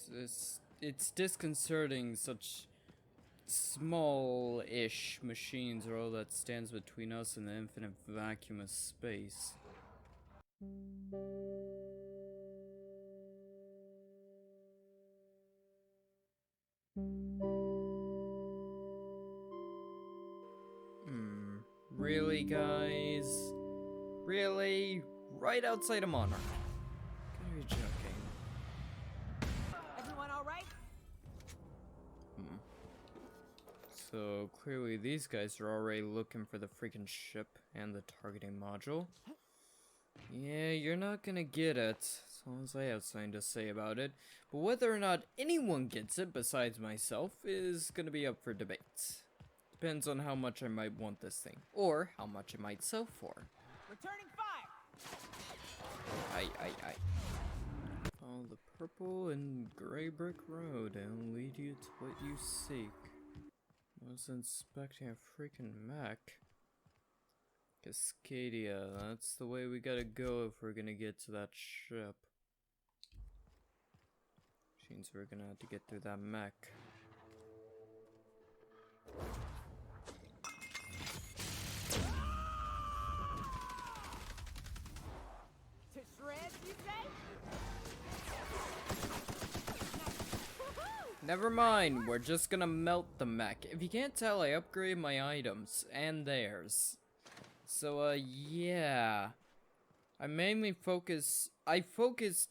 It's disconcerting such small-ish machines are all that stands between us and the infinite vacuum of space. Really, guys? Really? Right outside of Monarch? You're joking. Everyone all right? So, clearly these guys are already looking for the freaking ship and the targeting module. Yeah, you're not gonna get it, as long as I have something to say about it. But whether or not anyone gets it besides myself is gonna be up for debate. Depends on how much I might want this thing, or how much it might sell for. Returning fire! Aye. Follow the purple and gray brick road and lead you to what you seek. I was inspecting a freaking mech. Cascadia, that's the way we gotta go if we're gonna get to that ship. Which means we're gonna have to get through that mech. To shreds, you say? Never mind, we're just gonna melt the mech. If you can't tell, I upgrade my items, and theirs. So, yeah. I focused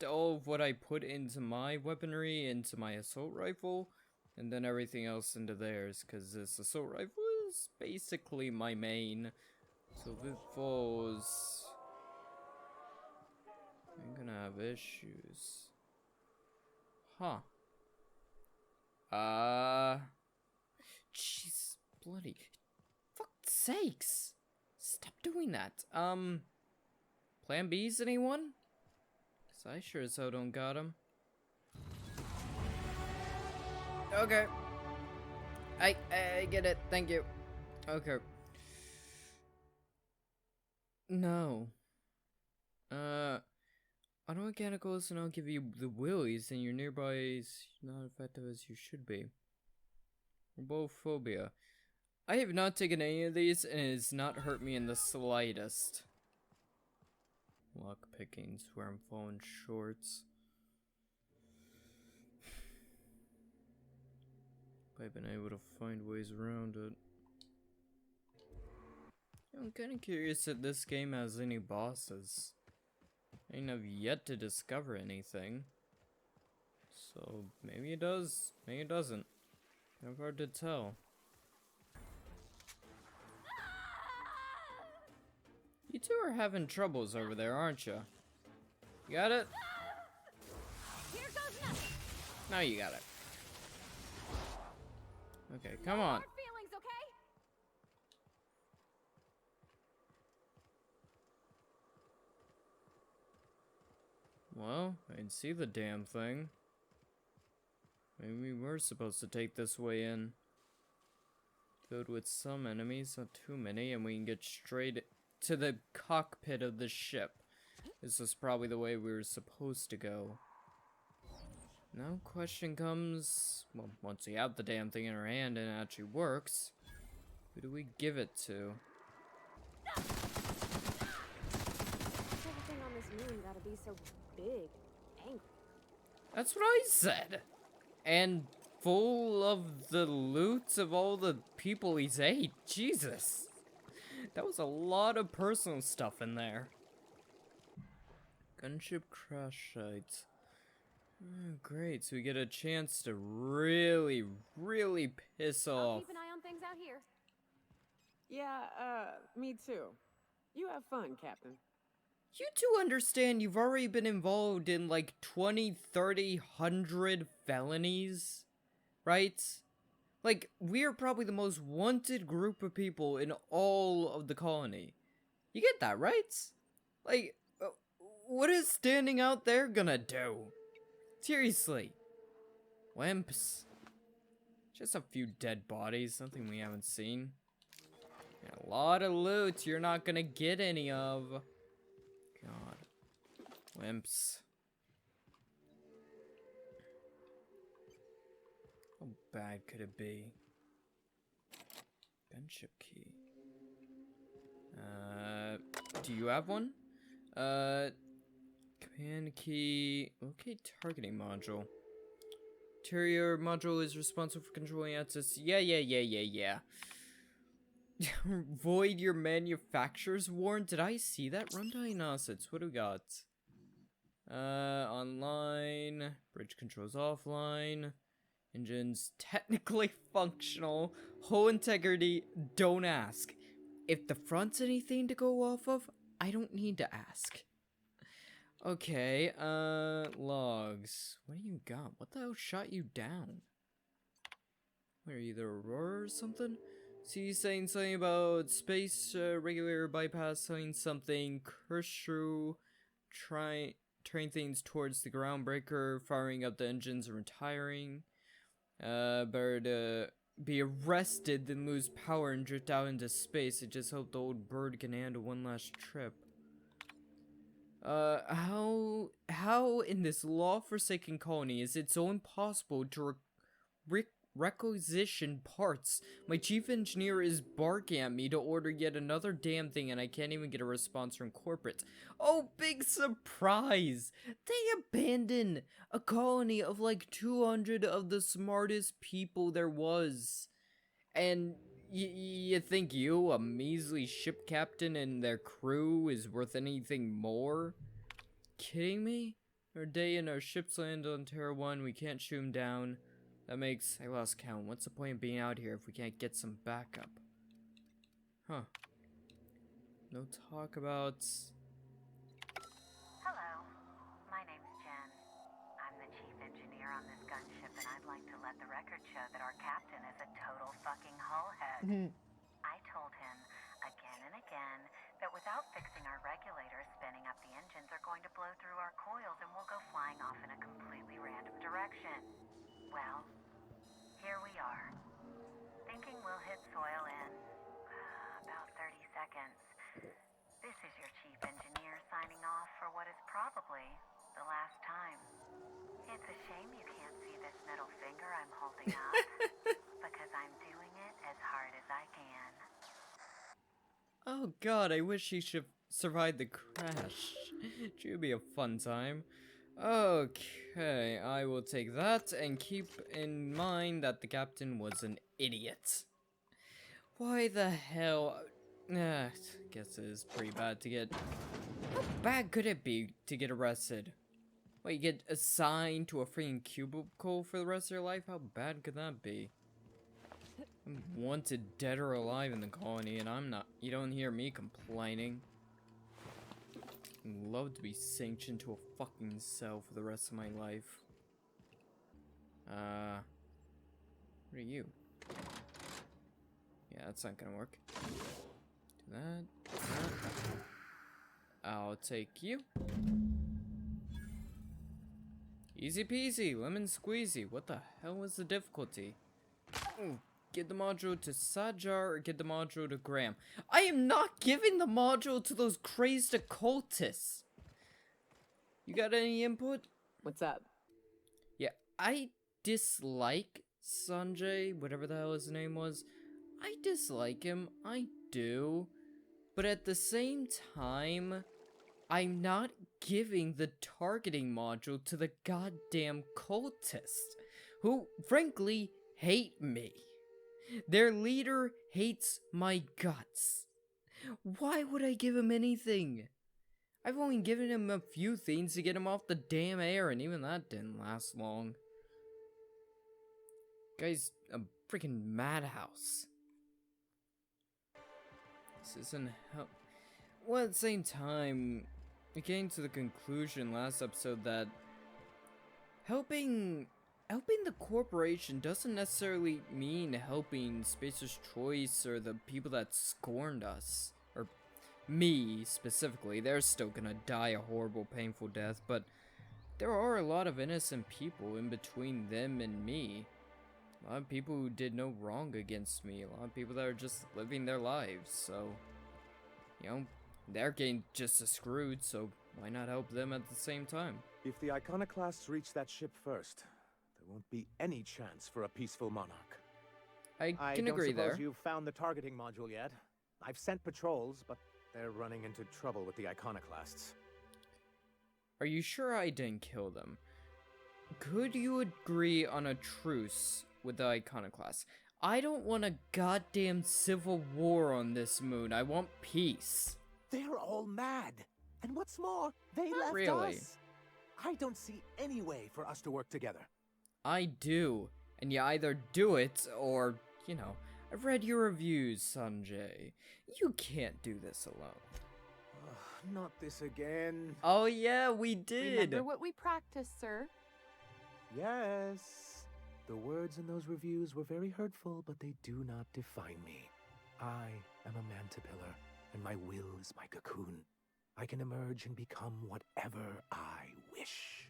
all of what I put into my weaponry into my assault rifle, and then everything else into theirs, because this assault rifle is basically my main. So if it falls, I'm gonna have issues. Huh. Jeez, bloody, fuck's sakes. Stop doing that. Plan B's, anyone? Cause I sure as hell don't got him. Okay. I get it, thank you. Okay. No. Auto-mechanicals and I'll give you the willies and your nearby is not effective as you should be. Robophobia. I have not taken any of these and it has not hurt me in the slightest. Lock pickings where I'm falling shorts. I've been able to find ways around it. I'm kinda curious if this game has any bosses. I have yet to discover anything. So maybe it does, maybe it doesn't. Kind of hard to tell. You two are having troubles over there, aren't you? You got it? Here goes nothing. Now you got it. Okay, come on. Hard feelings, okay? Well, I didn't see the damn thing. Maybe we were supposed to take this way in. Filled with some enemies, not too many, and we can get straight to the cockpit of the ship. This is probably the way we were supposed to go. Now question comes, well, once we have the damn thing in our hand and it actually works, who do we give it to? Everything on this moon gotta be so big, angry. That's what I said. And full of the loot of all the people he's ate. Jesus. That was a lot of personal stuff in there. Gunship crash site. Oh, great, so we get a chance to really piss I'll off. keep an eye on things out here. Yeah, me too. You have fun, Captain. You two understand you've already been involved in like 20, 30, 100 felonies, right? Like, we're probably the most wanted group of people in all of the colony. You get that, right? Like, what is standing out there gonna do? Seriously. Wimps. Just a few dead bodies, nothing we haven't seen. And a lot of loot you're not gonna get any of. God. Wimps. How bad could it be? Gunship key. Do you have one? Command key. Okay, targeting module. Interior module is responsible for controlling access. Yeah. Void your manufacturer's warrant. Did I see that? Run diagnostics. What do we got? Online. Bridge controls offline. Engines technically functional. Hull integrity, don't ask. If the front's anything to go off of, I don't need to ask. Okay, logs. What do you got? What the hell shot you down? What, are you the Aurora or something? See, saying something about space, regulator bypass, saying something, Kershaw, train things towards the groundbreaker, firing up the engines and retiring. Better to be arrested than lose power and drift out into space. I just hope the old bird can handle one last trip. How in this law-forsaken colony is it so impossible to requisition parts? My chief engineer is barking at me to order yet another damn thing, and I can't even get a response from corporate. Oh, big surprise! They abandoned a colony of like 200 of the smartest people there was. And you think you, a measly ship captain, and their crew is worth anything more? Kidding me? Our day in our ship's land on Terra 1, we can't shoot him down. That makes, I lost count. What's the point of being out here if we can't get some backup? Huh. No talk about... Hello, my name's Jen. I'm the chief engineer on this gunship, and I'd like to let the record show that our captain is a total fucking hullhead. I told him again and again that without fixing our regulators, spinning up the engines are going to blow through our coils and we'll go flying off in a completely random direction. Well, here we are, thinking we'll hit soil in about 30 seconds. This is your chief engineer signing off for what is probably the last time. It's a shame you can't see this middle finger I'm holding up, because I'm doing it as hard as I can. Oh god, I wish he should survive the crash. It should be a fun time. Okay, I will take that and keep in mind that the captain was an idiot. Why the hell? Guess it is pretty bad to get... How bad could it be to get arrested? What, you get assigned to a freaking cubicle for the rest of your life? How bad could that be? I'm wanted dead or alive in the colony, and I'm not. You don't hear me complaining. I'd love to be sanctioned to a fucking cell for the rest of my life. What are you? Yeah, that's not gonna work. Do that. I'll take you. Easy peasy, lemon squeezy. What the hell was the difficulty? Give the module to Sajar or give the module to Graham. I am not giving the module to those crazed occultists. You got any input? What's up? Yeah, I dislike Sanjay, whatever the hell his name was. I dislike him, I do. But at the same time, I'm not giving the targeting module to the goddamn cultists, who, frankly, hate me. Their leader hates my guts. Why would I give him anything? I've only given him a few things to get him off the damn air, and even that didn't last long. Guy's a freaking madhouse. This isn't help. Well, at the same time, we came to the conclusion last episode that helping the corporation doesn't necessarily mean helping Spacer's Choice or the people that scorned us. Or me, specifically. They're still gonna die a horrible, painful death, but there are a lot of innocent people in between them and me. A lot of people who did no wrong against me. A lot of people that are just living their lives, so... You know, they're getting just as screwed, so why not help them at the same time? If the Iconoclasts reach that ship first, there won't be any chance for a peaceful monarch. I I can don't agree suppose there. you've found the targeting module yet. I've sent patrols, but they're running into trouble with the iconoclasts. Are you sure I didn't kill them? Could you agree on a truce with the iconoclasts? I don't want a goddamn civil war on this moon. I want peace. They're all mad. And what's more, they Not left really. us. I don't see any way for us to work together. I do. And you either do it or, you know, I've read your reviews, Sanjay. You can't do this alone. Not this again. Oh yeah, we did. Remember what we practiced, sir. Yes. The words in those reviews were very hurtful, but they do not define me. I am a mantipillar, and my will is my cocoon. I can emerge and become whatever I wish.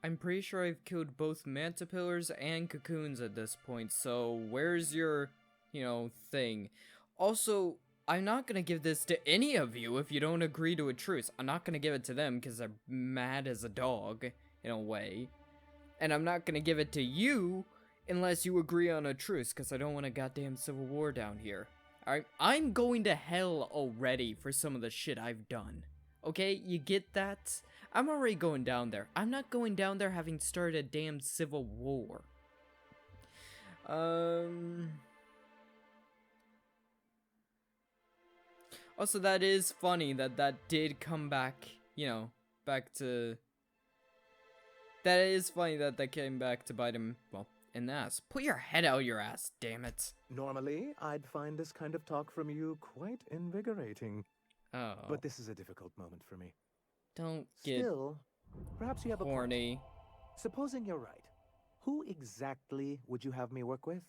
I'm pretty sure I've killed both mantipillars and cocoons at this point, so where's your, you know, thing? Also, I'm not gonna give this to any of you if you don't agree to a truce. I'm not gonna give it to them because they're mad as a dog, in a way. And I'm not gonna give it to you unless you agree on a truce, because I don't want a goddamn civil war down here. Alright, I'm going to hell already for some of the shit I've done. Okay, you get that? I'm already going down there. I'm not going down there having started a damn civil war. Also, that is funny that that did come back, you know, back to... That is funny that that came back to bite him, well, in the ass. Put your head out your ass, damn it. Normally, I'd find this kind of talk from you quite invigorating. Oh. But this is a difficult moment for me. Don't get Still, perhaps you have a point. horny. Supposing you're right, who exactly would you have me work with?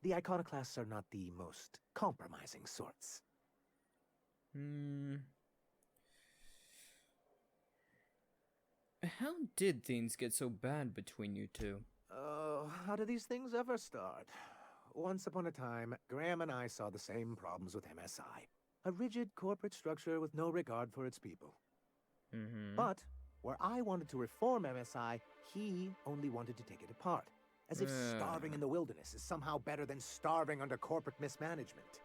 The iconoclasts are not the most compromising sorts. How did things get so bad between you two? Oh, how do these things ever start? Once upon a time, Graham and I saw the same problems with MSI. A rigid corporate structure with no regard for its people. But, where I wanted to reform MSI, he only wanted to take it apart. As if starving in the wilderness is somehow better than starving under corporate mismanagement.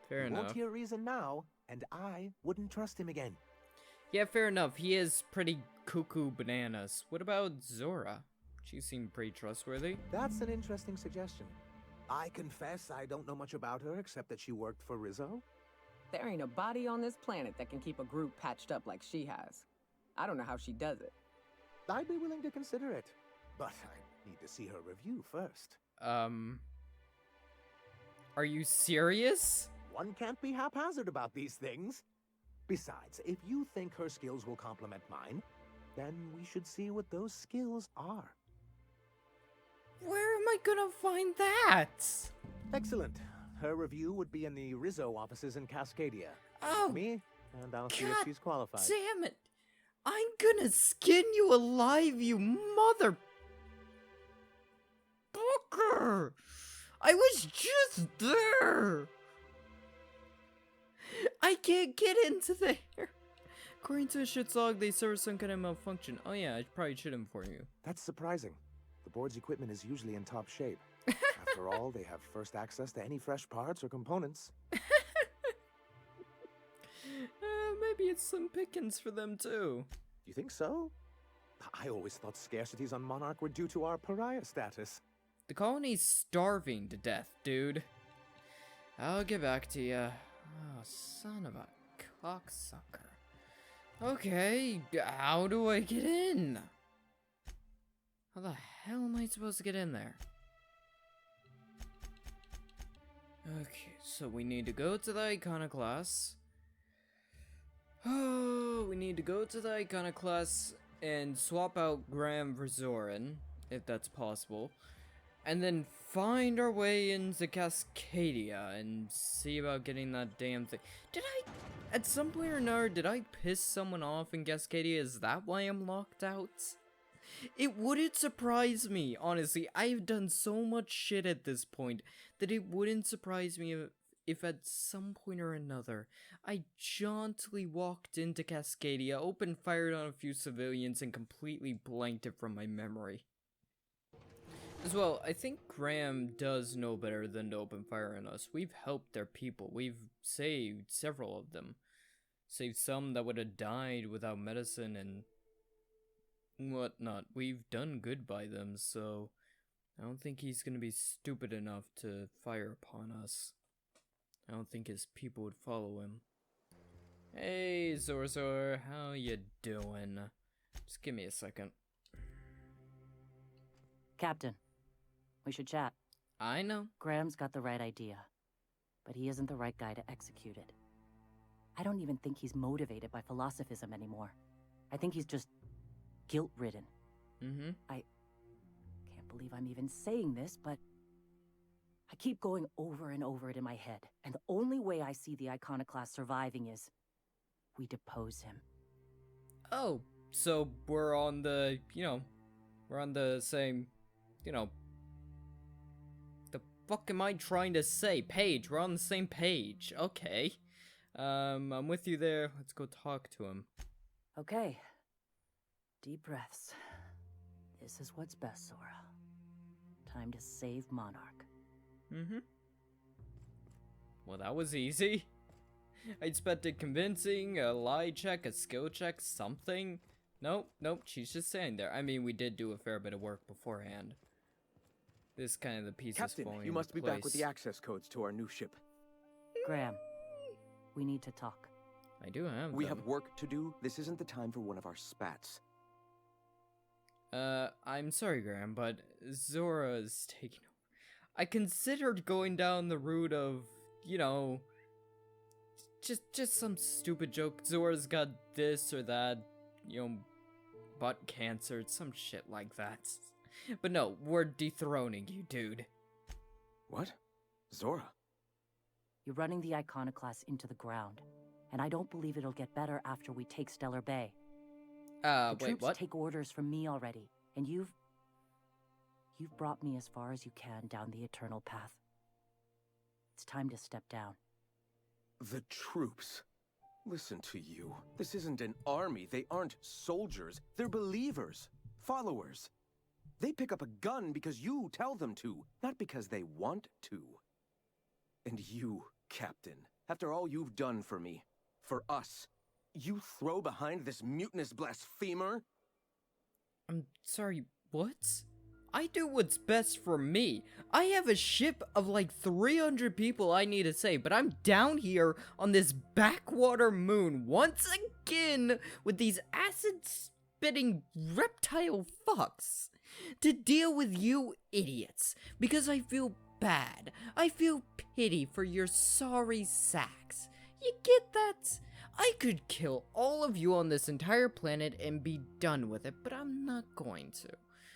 Fair You won't enough. hear reason now, and I wouldn't trust him again. Yeah, fair enough. He is pretty cuckoo bananas. What about Zora? She seemed pretty trustworthy. That's an interesting suggestion. I confess I don't know much about her except that she worked for Rizzo. There ain't a body on this planet that can keep a group patched up like she has. I don't know how she does it. I'd be willing to consider it, but I need to see her review first. Are you serious? One can't be haphazard about these things. Besides, if you think her skills will complement mine, then we should see what those skills are. Where am I gonna find that? Excellent. Her review would be in the Rizzo offices in Cascadia. Oh, Me, and I'll see if God she's qualified. damn it. I'm gonna skin you alive, you mother... Booker! I was just there! I can't get into there! According to the shit's log, they serve some kind of malfunction. Oh yeah, I probably should inform you. That's surprising. The board's equipment is usually in top shape. After all, they have first access to any fresh parts or components. Maybe it's some pickings for them too. You think so? I always thought scarcities on Monarch were due to our pariah status. The colony's starving to death, dude. I'll get back to ya. Oh, son of a cocksucker. Okay, how do I get in? How the hell am I supposed to get in there? Okay, so we need to go to the iconoclast. Oh, we need to go to the iconoclast and swap out Graham for Zoran, if that's possible. And then find our way into Cascadia and see about getting that damn thing. Did I, at some point or another, did I piss someone off in Cascadia? Is that why I'm locked out? It wouldn't surprise me, honestly. I've done so much shit at this point that it wouldn't surprise me if at some point or another I jauntily walked into Cascadia, opened fired on a few civilians, and completely blanked it from my memory. As well, I think Graham does know better than to open fire on us. We've helped their people. We've saved several of them. Saved some that would have died without medicine and whatnot. We've done good by them, so I don't think he's gonna be stupid enough to fire upon us. I don't think his people would follow him. Hey, Zorzor, how you doing? Just give me a second. Captain, we should chat. I know. Graham's got the right idea, but he isn't the right guy to execute it. I don't even think he's motivated by philosophism anymore. I think he's just guilt-ridden. Mm-hmm. I can't believe I'm even saying this, but I keep going over and over it in my head, and the only way I see the Iconoclast surviving is we depose him. Oh, so we're on the, we're on the same, the fuck am I trying to say? Page, we're on the same page. Okay. I'm with you there. Let's go talk to him. Okay. Deep breaths. This is what's best, Sora. Time to save Monarch. Mm-hmm. Well, that was easy. I expected convincing, a lie check, a skill check, something. Nope, she's just saying there. I mean, we did do a fair bit of work beforehand. This kind of the pieces Captain, falling you must into be back with place. the access codes to our new ship. Graham, we need to talk. I do have We them. have work to do. This isn't the time for one of our spats. I'm sorry, Graham, but Zora's taking over. I considered going down the route of, just some stupid joke. Zora's got this or that, butt cancer, some shit like that. But no, we're dethroning you, dude. What? Zora? You're running the Iconoclast into the ground, and I don't believe it'll get better after we take Stellar Bay. The Wait, troops what? take orders from me already, and you've brought me as far as you can down the Eternal Path. It's time to step down. The troops. Listen to you. This isn't an army. They aren't soldiers. They're believers. Followers. They pick up a gun because you tell them to, not because they want to. And you, Captain, after all you've done for me, for us, you throw behind this mutinous blasphemer? I'm sorry, what? I do what's best for me. I have a ship of like 300 people I need to save, but I'm down here on this backwater moon once again with these acid-spitting reptile fucks to deal with you idiots because I feel bad. I feel pity for your sorry sacks. You get that? I could kill all of you on this entire planet and be done with it, but I'm not going to.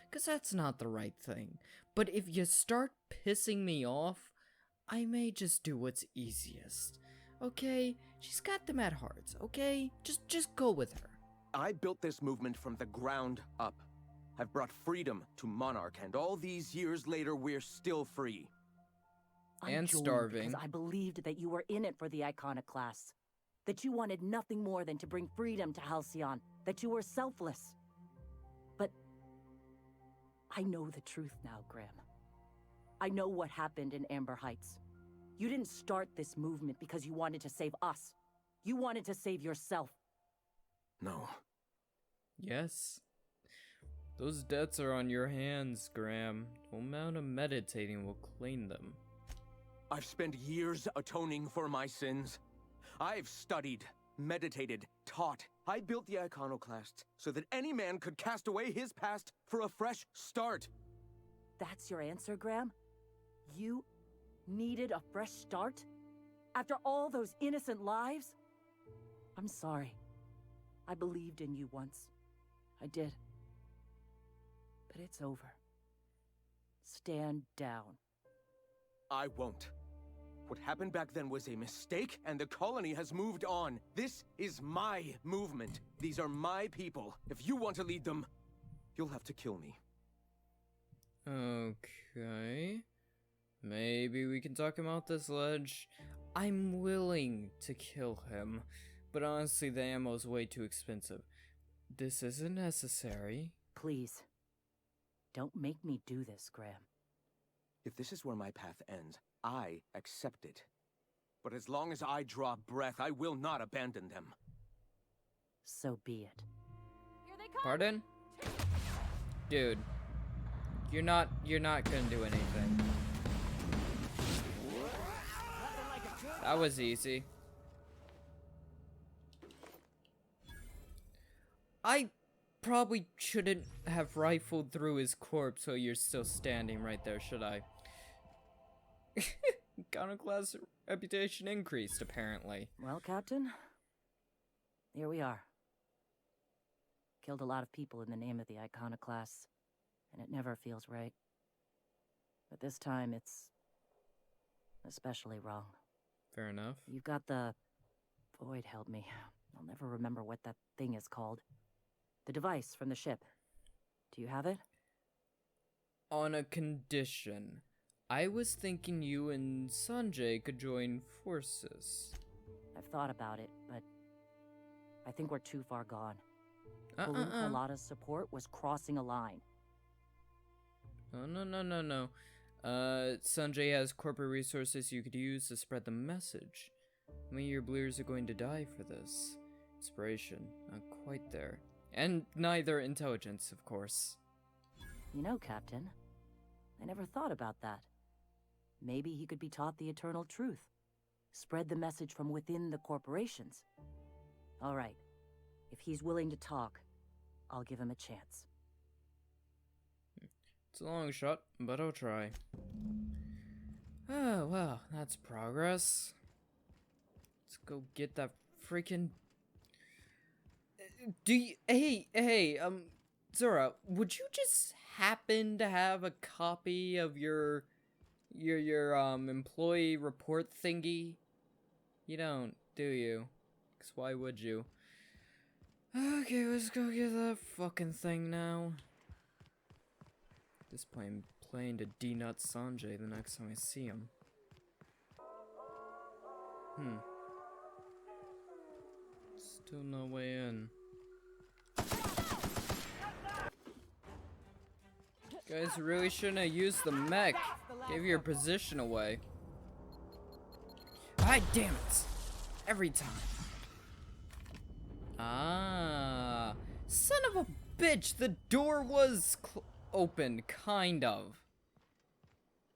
Because that's not the right thing. But if you start pissing me off, I may just do what's easiest. Okay? She's got them at heart, okay? Just go with her. I built this movement from the ground up. I've brought freedom to Monarch, and all these years later, we're still free. I And joined starving. because I believed that you were in it for the Iconoclasts. That you wanted nothing more than to bring freedom to Halcyon. That you were selfless. But I know the truth now, Graham. I know what happened in Amber Heights. You didn't start this movement because you wanted to save us. You wanted to save yourself. No. Yes. Those debts are on your hands, Graham. No amount of meditating will clean them. I've spent years atoning for my sins. I've studied, meditated, taught. I built the Iconoclasts so that any man could cast away his past for a fresh start. That's your answer, Graham? You needed a fresh start? After all those innocent lives? I'm sorry. I believed in you once. I did. But it's over. Stand down. I won't. What happened back then was a mistake, and the colony has moved on. This is my movement. These are my people. If you want to lead them, you'll have to kill me. Okay. Maybe we can talk him out this ledge. I'm willing to kill him, but honestly, the ammo's way too expensive. This isn't necessary. Please. Don't make me do this, Graham. If this is where my path ends, I accept it. But as long as I draw breath, I will not abandon them. So be it. Here they come. Pardon? Dude. You're not gonna do anything. That was easy. I probably shouldn't have rifled through his corpse while you're still standing right there, should I? Iconoclast reputation increased, apparently. Well, Captain, here we are. Killed a lot of people in the name of the Iconoclasts, and it never feels right. But this time, it's especially wrong. Fair enough. You've got the... Void, help me. I'll never remember what that thing is called. The device from the ship. Do you have it? On a condition. I was thinking you and Sanjay could join forces. I've thought about it, but I think we're too far gone. Pulling Carlotta's support was crossing a line. Oh, no. Sanjay has corporate resources you could use to spread the message. How many of your bluers are going to die for this? Inspiration, not quite there. And neither intelligence, of course. You know, Captain, I never thought about that. Maybe he could be taught the eternal truth. Spread the message from within the corporations. All right. If he's willing to talk, I'll give him a chance. It's a long shot, but I'll try. Oh, well, that's progress. Let's go get that freaking... Hey, Zora, would you just happen to have a copy of your employee report thingy? You don't, do you? 'Cause why would you? Okay, let's go get that fucking thing now. At this point, I'm planning to denut Sanjay the next time I see him. Still no way in. Guys really shouldn't have used the mech. Gave your position away. Ah, damn it! Every time. Ah, son of a bitch! The door was open, kind of.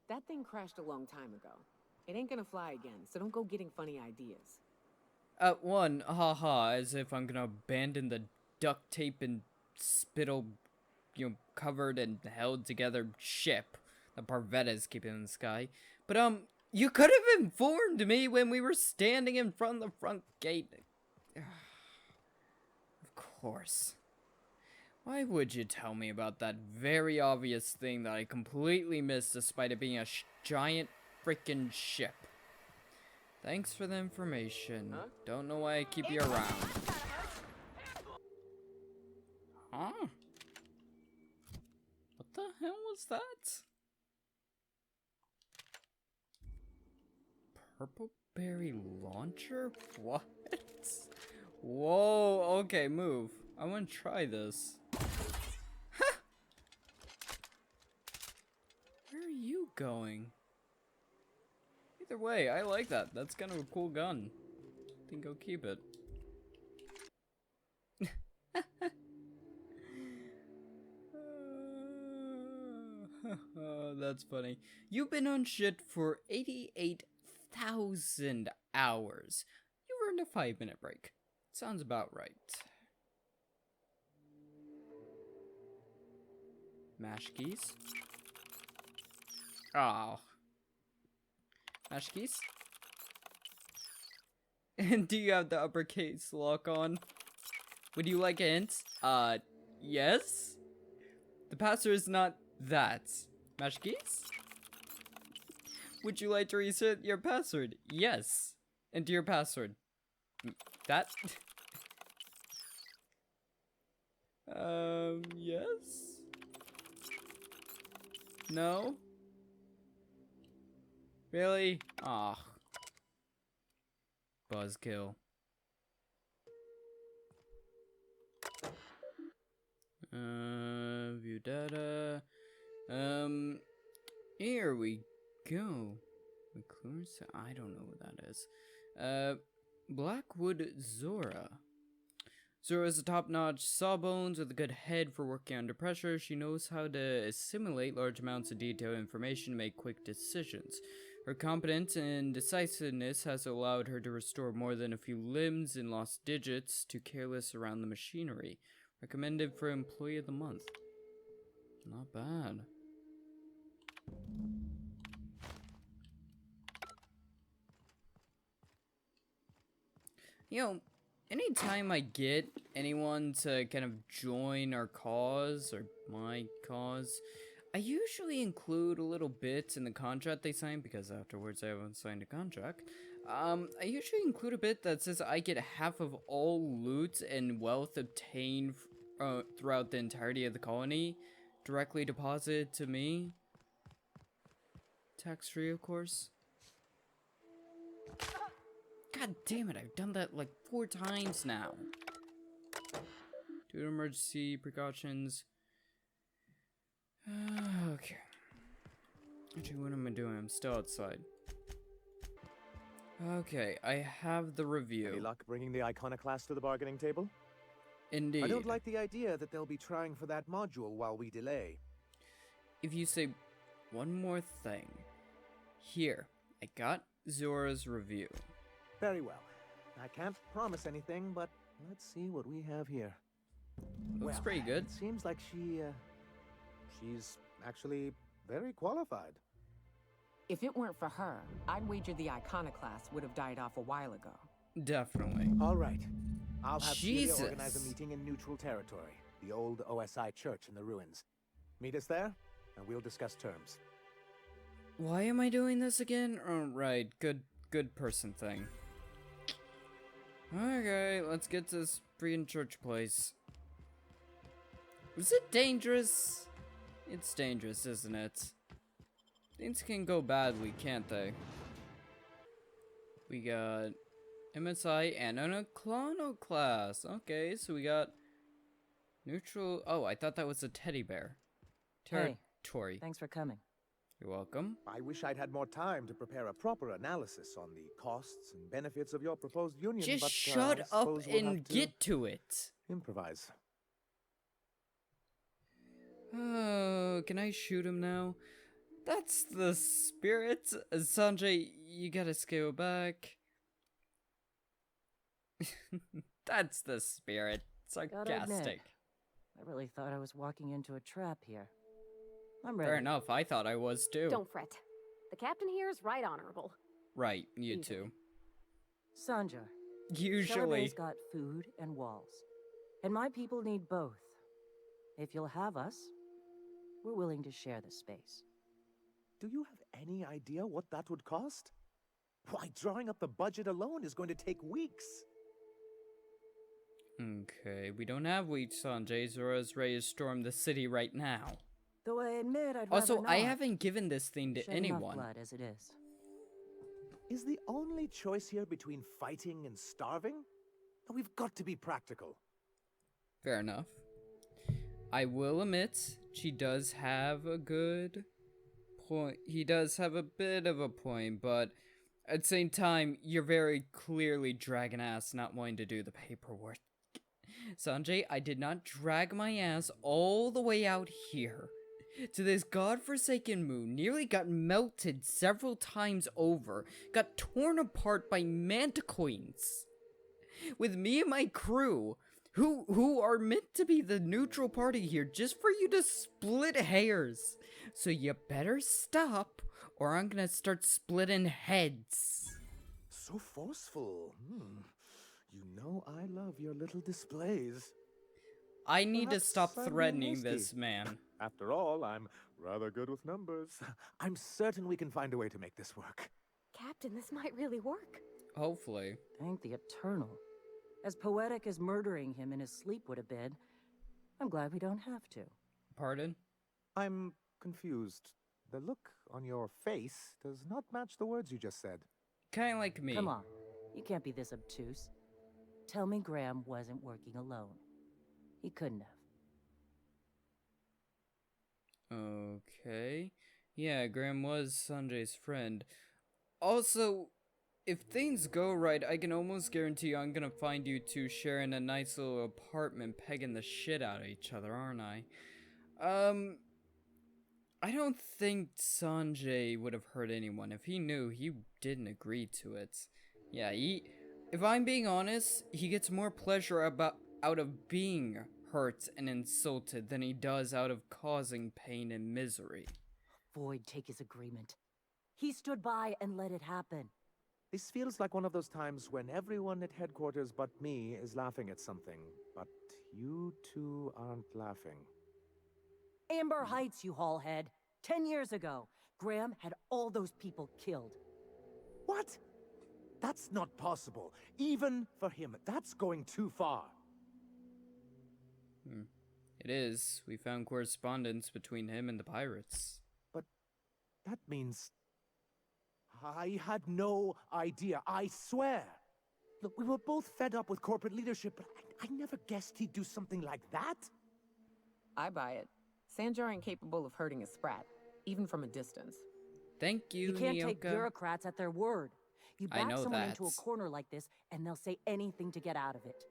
That thing crashed a long time ago. It ain't gonna fly again, so don't go getting funny ideas. One, haha, as if I'm gonna abandon the duct tape and spittle, covered and held together ship that Parvetta's keeping in the sky. But, you could have informed me when we were standing in front of the front gate. Of course. Why would you tell me about that very obvious thing that I completely missed despite it being a giant freaking ship? Thanks for the information. Huh? Don't know why I keep you around. Huh? What the hell was that? Purple berry launcher? What? Whoa, okay, move. I want to try this. Ha! Where are you going? Either way, I like that. That's kind of a cool gun. I think I'll keep it. Oh, that's funny. You've been on shit for 88,000 hours. You earned a 5-minute break. Sounds about right. Mash keys? Oh. Mash keys? And do you have the uppercase lock on? Would you like a hint? Yes? The password is not that. Mash keys? Would you like to reset your password? Yes. Enter your password. That? Yes? No? Really? Ah. Buzzkill. View data. Here we go. McClure's, I don't know what that is. Blackwood Zora. Zora is a top-notch sawbones with a good head for working under pressure. She knows how to assimilate large amounts of detailed information and make quick decisions. Her competence and decisiveness has allowed her to restore more than a few limbs and lost digits to careless around the machinery. Recommended for Employee of the Month. Not bad. You know, anytime I get anyone to kind of join our cause, or my cause, I usually include a little bit in the contract they sign, because afterwards I haven't signed a contract. I usually include a bit that says I get half of all loot and wealth obtained throughout the entirety of the colony directly deposited to me. Tax-free, of course. God damn it, I've done that like 4 times now. Due to emergency precautions. Okay. Actually, what am I doing? I'm still outside. Okay, I have the review. Any luck bringing the iconoclast to the bargaining table? Indeed. I don't like the idea that they'll be trying for that module while we delay. If you say one more thing. Here, I got Zora's review. Very well. I can't promise anything, but let's see what we have here. Looks pretty good. It seems like she's actually very qualified. If it weren't for her, I'd wager the iconoclast would have died off a while ago. Definitely. All right. I'll have Celia Jesus. organize a meeting in neutral territory, the old OSI church in the ruins. Meet us there, and we'll discuss terms. Why am I doing this again? Oh, right. Good person thing. Okay, let's get to this freaking church place. Is it dangerous? It's dangerous, isn't it? Things can go badly, can't they? We got MSI and an iconoclast. Okay, so we got neutral. Oh, I thought that was a teddy bear. Territory. Hey, thanks for coming. You're welcome. I wish I'd had more time to prepare a proper analysis on the costs and benefits of your proposed union, Just but shut I up suppose we'll and have to get to it. improvise. Oh, can I shoot him now? That's the spirit. Sanjay, you gotta scale back. That's the spirit. Gotta admit, Sarcastic. I really thought I was walking into a trap here. I'm ready. Fair enough, I thought I was too. Don't fret. The captain here is right honorable. Right, you Easy. too. Sanja, Usually. Celebay's got food and walls. And my people need both. If you'll have us, we're willing to share the space. Do you have any idea what that would cost? Why, drawing up the budget alone is going to take weeks. Okay, we don't have weeks, Sanjay. Zora's ready to storm the city right now. Though I admit I'd Also, rather I not. haven't given this thing to Shed enough anyone. blood as it is. Is the only choice here between fighting and starving? We've got to be practical. Fair enough. I will admit, she does have a good point. He does have a bit of a point, but at the same time, you're very clearly dragging ass not wanting to do the paperwork. Sanjay, I did not drag my ass all the way out here to this godforsaken moon, nearly got melted several times over, got torn apart by manticoins, with me and my crew, who are meant to be the neutral party here, just for you to split hairs. So you better stop, or I'm gonna start splitting heads. So forceful. You know I love your little displays. I need to Perhaps stop I'm threatening hasty. this man. After all, I'm rather good with numbers. I'm certain we can find a way to make this work. Captain, this might really work. Hopefully. Thank the Eternal. As poetic as murdering him in his sleep would have been, I'm glad we don't have to. Pardon? I'm confused. The look on your face does not match the words you just said. Kinda like me. Come on, you can't be this obtuse. Tell me Graham wasn't working alone. He couldn't have. Okay. Yeah, Graham was Sanjay's friend. Also, if things go right, I can almost guarantee I'm gonna find you two sharing a nice little apartment pegging the shit out of each other, aren't I? I don't think Sanjay would have hurt anyone. If he knew, he didn't agree to it. Yeah, if I'm being honest, he gets more pleasure out of being hurt and insulted than he does out of causing pain and misery. Void take his agreement. He stood by and let it happen. This feels like one of those times when everyone at headquarters but me is laughing at something, but you two aren't laughing. Amber Heights, you haulhead. 10 years ago, Graham had all those people killed. What? That's not possible. Even for him, that's going too far. It is. We found correspondence between him and the pirates. But that means... I had no idea, I swear. Look, we were both fed up with corporate leadership, but I never guessed he'd do something like that. I buy it. Sanjar ain't capable of hurting a sprat, even from a distance. Thank you, You can't Nyoka. take bureaucrats at their word. You I back know someone that. into a corner like this, and they'll say anything to get out of it.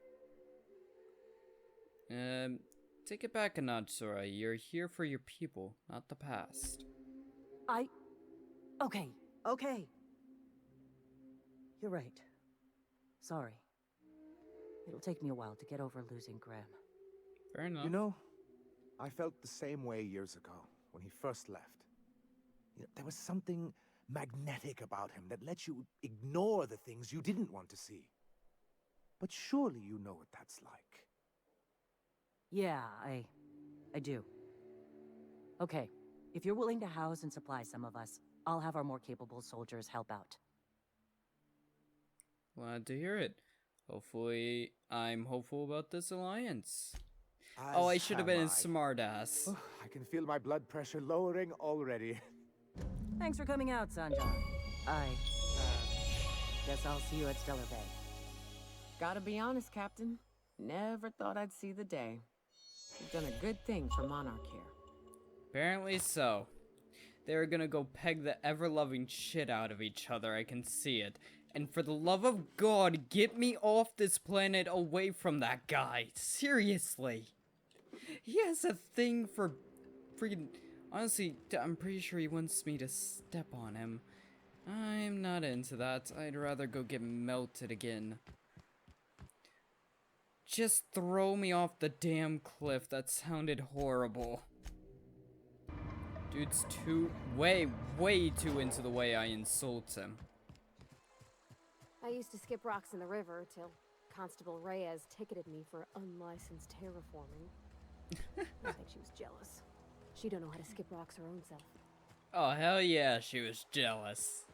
Take it back a notch, Sora. You're here for your people, not the past. Okay. You're right. Sorry. It'll take me a while to get over losing Graham. Fair enough. You know, I felt the same way years ago, when he first left. You know, there was something magnetic about him that let you ignore the things you didn't want to see. But surely you know what that's like. Yeah, I do. Okay, if you're willing to house and supply some of us, I'll have our more capable soldiers help out. Glad to hear it. Hopefully, I'm hopeful about this alliance. As I should have am been a I. smartass. I can feel my blood pressure lowering already. Thanks for coming out, Sanjar. Guess I'll see you at Stellar Bay. Gotta be honest, Captain. Never thought I'd see the day. You've done a good thing for Monarch here. Apparently so. They're gonna go peg the ever-loving shit out of each other, I can see it. And for the love of God, get me off this planet away from that guy. Seriously. He has a thing for freaking... Honestly, I'm pretty sure he wants me to step on him. I'm not into that. I'd rather go get melted again. Just throw me off the damn cliff. That sounded horrible. Dude's way too into the way I insult him. I used to skip rocks in the river till Constable Reyes ticketed me for unlicensed terraforming. I think she was jealous. She don't know how to skip rocks her own self. Oh, hell yeah, she was jealous.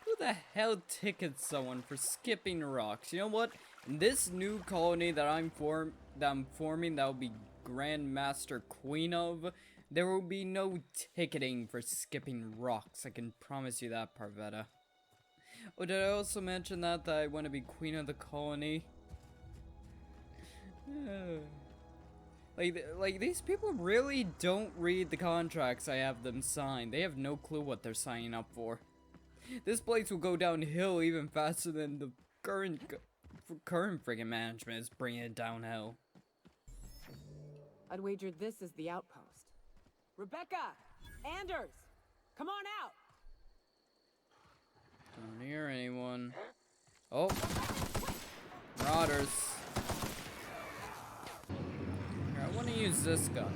Who the hell tickets someone for skipping rocks? You know what? In this new colony that I'm forming, that will be Grandmaster Queen of, there will be no ticketing for skipping rocks. I can promise you that, Parvetta. Oh, did I also mention that I want to be Queen of the colony? Like, these people really don't read the contracts I have them sign. They have no clue what they're signing up for. This place will go downhill even faster than the current friggin' management is bringing it downhill. I'd wager this is the outpost. Rebecca! Anders! Come on out! Don't hear anyone. Oh! Marauders. Here, I want to use this gun.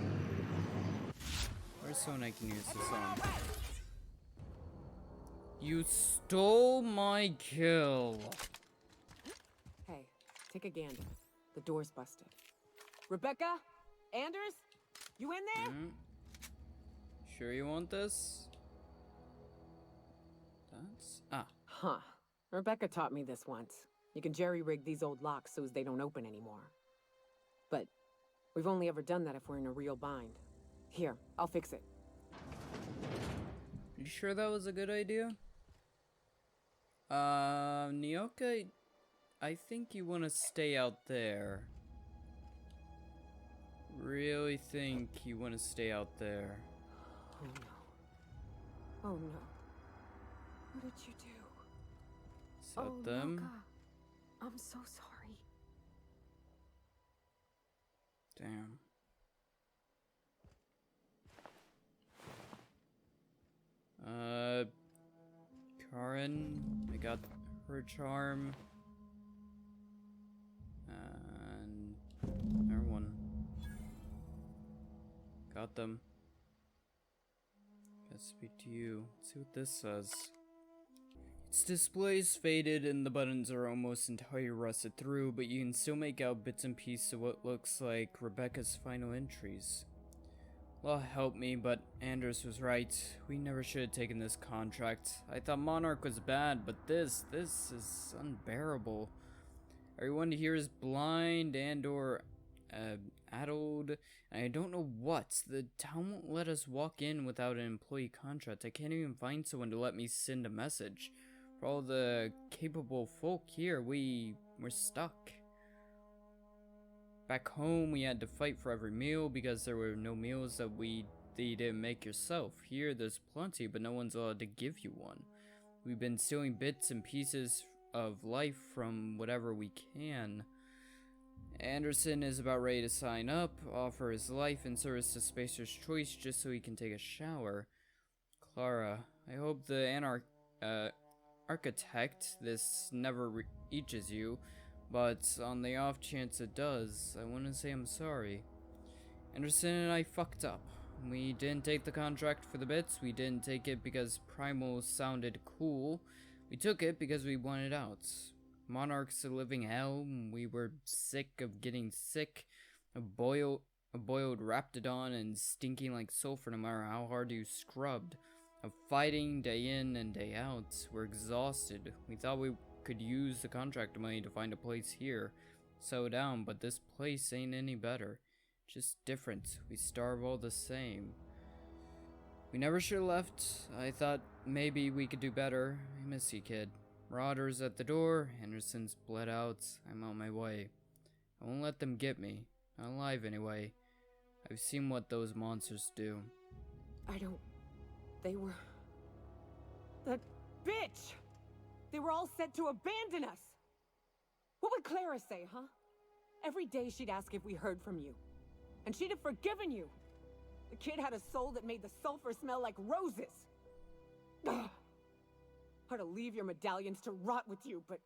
Where's someone I can use this on? You stole my kill. Hey, take a gander. The door's busted. Rebecca? Anders? You in there? Sure you want this? Huh. Rebecca taught me this once. You can jerry-rig these old locks so as they don't open anymore. But we've only ever done that if we're in a real bind. Here, I'll fix it. You sure that was a good idea? Nyoka, I think you want to stay out there. Really think you want to stay out there. Oh no. Oh no. What did you do? Set them. Milka. I'm so sorry. Damn. Karen, I got her charm. And everyone. Got them. Gotta speak to you. Let's see what this says. Its display is faded and the buttons are almost entirely rusted through, but you can still make out bits and pieces of what looks like Rebecca's final entries. Law help me, but Anders was right. We never should have taken this contract. I thought Monarch was bad, but this is unbearable. Everyone here is blind and or addled, and I don't know what. The town won't let us walk in without an employee contract. I can't even find someone to let me send a message. For all the capable folk here, we're stuck. Back home, we had to fight for every meal because there were no meals that you didn't make yourself. Here, there's plenty, but no one's allowed to give you one. We've been stealing bits and pieces of life from whatever we can. Anderson is about ready to sign up, offer his life in service to Spacer's Choice just so he can take a shower. Clara, I hope the architect this never reaches you, but on the off chance it does, I want to say I'm sorry. Anderson and I fucked up. We didn't take the contract for the bits. We didn't take it because Primal sounded cool. We took it because we wanted out. Monarch's a living hell. We were sick of getting sick. A boiled raptidon and stinking like sulfur no matter how hard you scrubbed. Of fighting day in and day out. We're exhausted. We thought we could use the contract money to find a place here. Settle down, but this place ain't any better. Just different. We starve all the same. We never should have left. I thought maybe we could do better. I miss you, kid. Marauders at the door. Henderson's bled out. I'm on my way. I won't let them get me. Not alive anyway. I've seen what those monsters do. They were... That bitch! They were all set to abandon us! What would Clara say, huh? Every day she'd ask if we heard from you. And she'd have forgiven you. The kid had a soul that made the sulfur smell like roses. Ugh. Or to leave your medallions to rot with you, but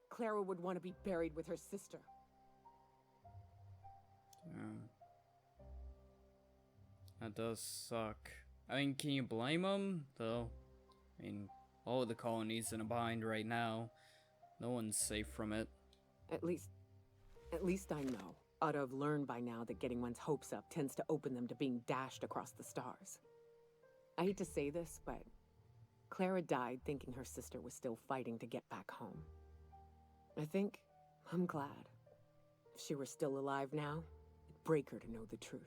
Clara would want to be buried with her sister. That does suck. I mean, can you blame them, though? I mean, all of the colony's in a bind right now. No one's safe from it. At least I know. Ought to have learned by now that getting one's hopes up tends to open them to being dashed across the stars. I hate to say this, but Clara died thinking her sister was still fighting to get back home. I'm glad. If she were still alive now, it'd break her to know the truth.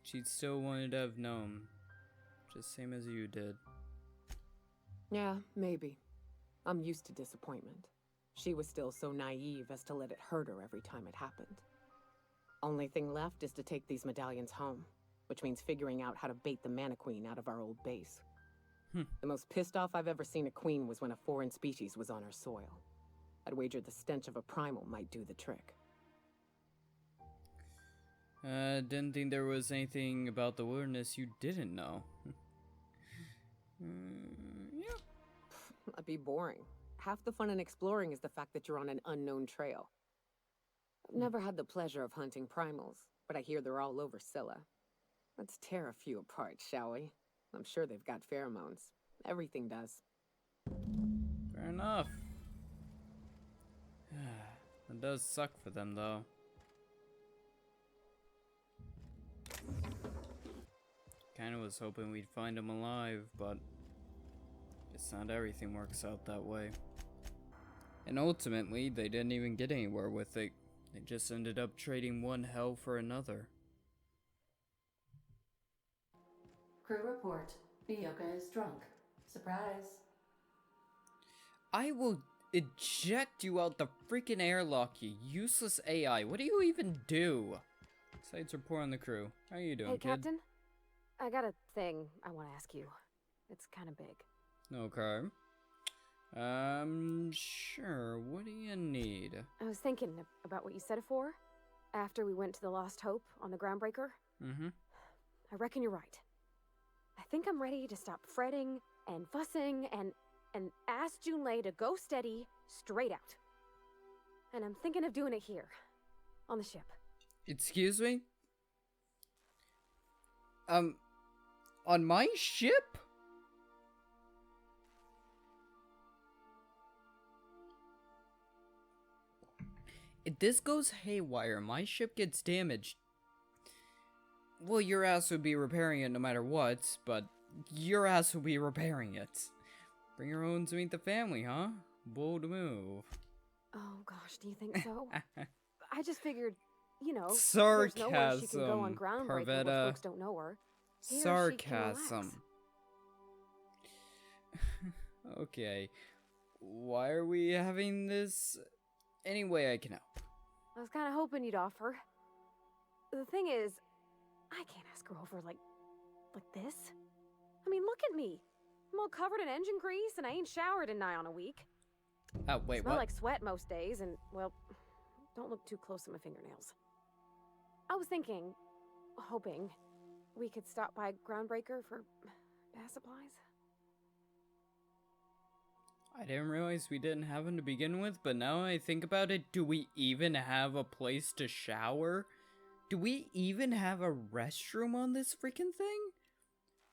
She'd still wanted to have known. Just same as you did. Yeah, maybe. I'm used to disappointment. She was still so naive as to let it hurt her every time it happened. Only thing left is to take these medallions home, which means figuring out how to bait the Mana Queen out of our old base. The most pissed off I've ever seen a queen was when a foreign species was on her soil. I'd wager the stench of a primal might do the trick. Didn't think there was anything about the wilderness you didn't know. Yeah. That'd be boring. Half the fun in exploring is the fact that you're on an unknown trail. I've never had the pleasure of hunting primals, but I hear they're all over Scylla. Let's tear a few apart, shall we? I'm sure they've got pheromones. Everything does. Fair enough. It does suck for them, though. Kinda was hoping we'd find them alive, but guess not everything works out that way. And ultimately, they didn't even get anywhere with it. They just ended up trading one hell for another. Crew report. Miyoka is drunk. Surprise. I will eject you out the freaking airlock, you useless AI. What do you even do? Besides report on the crew. How you doing, Hey, kid? Captain. I got a thing I want to ask you. It's kind of big. Okay. Sure. What do you need? I was thinking about what you said before, after we went to the Lost Hope on the Groundbreaker. Mm-hmm. I reckon you're right. I think I'm ready to stop fretting and fussing and ask Junlei to go steady, straight out. And I'm thinking of doing it here, on the ship. Excuse me? On my ship? If this goes haywire, my ship gets damaged. Well, your ass would be repairing it no matter what, but your ass will be repairing it. Bring your own to meet the family, huh? Bold move. Oh gosh, do you think so? I just figured, you know, Sarcasm, there's nowhere she can go on Groundbreaker where Parvetta. folks don't know her. Here she can Sarcasm. relax. Okay. Why are we having this? Any way I can help. I was kind of hoping you'd offer. The thing is, I can't ask her over like this. I mean, look at me. I'm all covered in engine grease and I ain't showered in nigh on a week. Oh, wait, Smell what? like sweat most days and, well, don't look too close at my fingernails. I was thinking, hoping, we could stop by Groundbreaker for bath supplies. I didn't realize we didn't have them to begin with, but now I think about it, do we even have a place to shower? Do we even have a restroom on this freaking thing?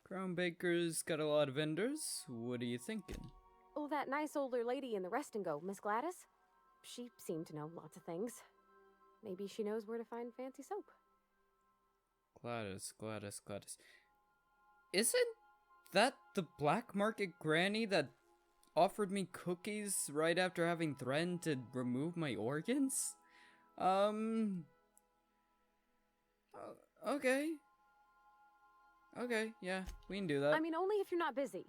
Crown Baker's got a lot of vendors. What are you thinking? Oh, that nice older lady in the rest and go, Miss Gladys? She seemed to know lots of things. Maybe she knows where to find fancy soap. Gladys. Isn't that the black market granny that offered me cookies right after having threatened to remove my organs? Okay. Okay, yeah, we can do that. I mean, only if you're not busy.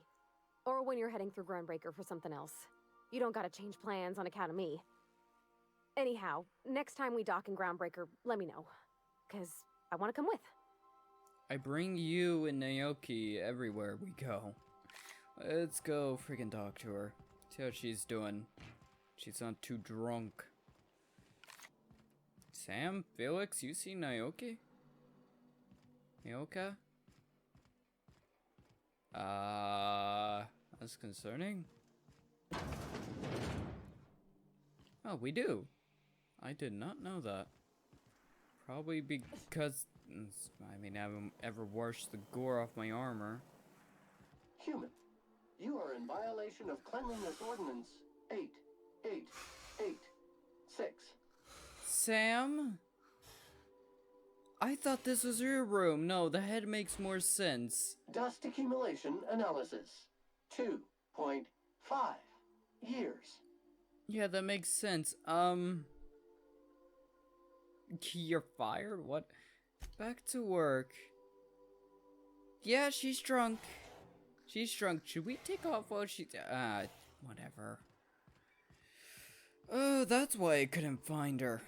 Or when you're heading through Groundbreaker for something else. You don't gotta change plans on account of me. Anyhow, next time we dock in Groundbreaker, let me know. 'Cause I want to come with. I bring you and Naoki everywhere we go. Let's go freaking talk to her. See how she's doing. She's not too drunk. Sam? Felix? You see Naoki? Naoka? That's concerning. Oh, we do. I did not know that. Probably because, I mean, I haven't ever washed the gore off my armor. Human, you are in violation of Cleanliness Ordinance 8886. Sam? I thought this was your room. No, the head makes more sense. Dust accumulation analysis 2.5 years. Yeah, that makes sense. You're fired? What? Back to work. Yeah, she's drunk. She's drunk. Should we take off while she... whatever. Oh, that's why I couldn't find her.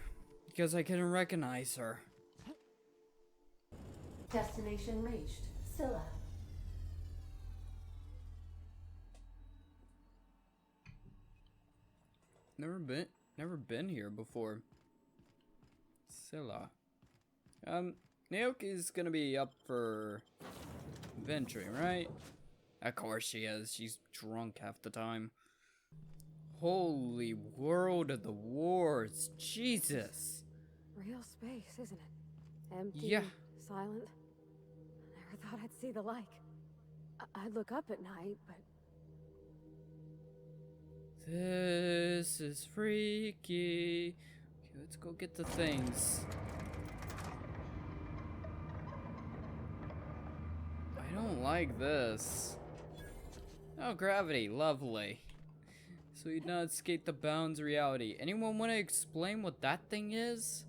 Because I couldn't recognize her. Destination reached. Scylla. Never been here before. Scylla. Naoki's gonna be up for venturing, right? Of course she is. She's drunk half the time. Holy world of the wars. Jesus. Real space, isn't it? Empty, Yeah. silent. Never thought I'd see the like. I'd look up at night, but... This is freaky. Okay, let's go get the things. I don't like this. Oh, gravity. Lovely. So you not escape the bounds of reality. Anyone want to explain what that thing is?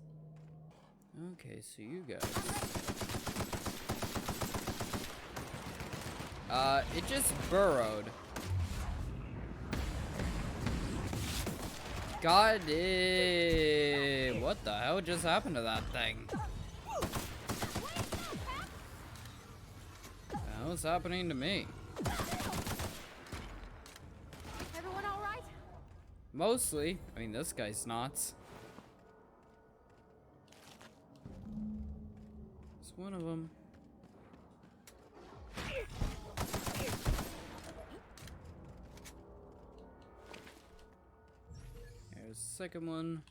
Okay, so you guys. It just burrowed. God, what the hell just happened to that thing? hell's happening to me? Everyone all right? Mostly. I mean, this guy's not. It's one of them. There's the second one.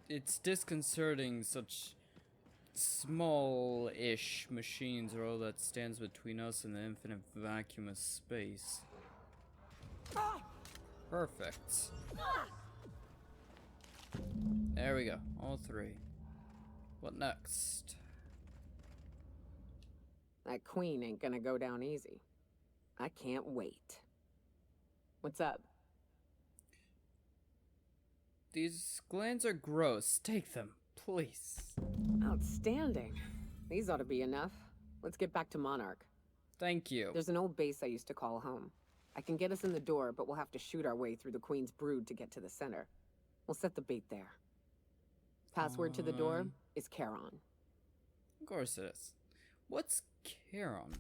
It's disconcerting such small-ish machines are all that stands between us and the infinite vacuum of space. Perfect. There we go. All three. What next? That queen ain't gonna go down easy. I can't wait. What's up? These glands are gross. Take them, please. Outstanding. These ought to be enough. Let's get back to Monarch. Thank you. There's an old base I used to call home. I can get us in the door, but we'll have to shoot our way through the Queen's brood to get to the center. We'll set the bait there. Password to the door is Charon. Of course it is. What's Charon?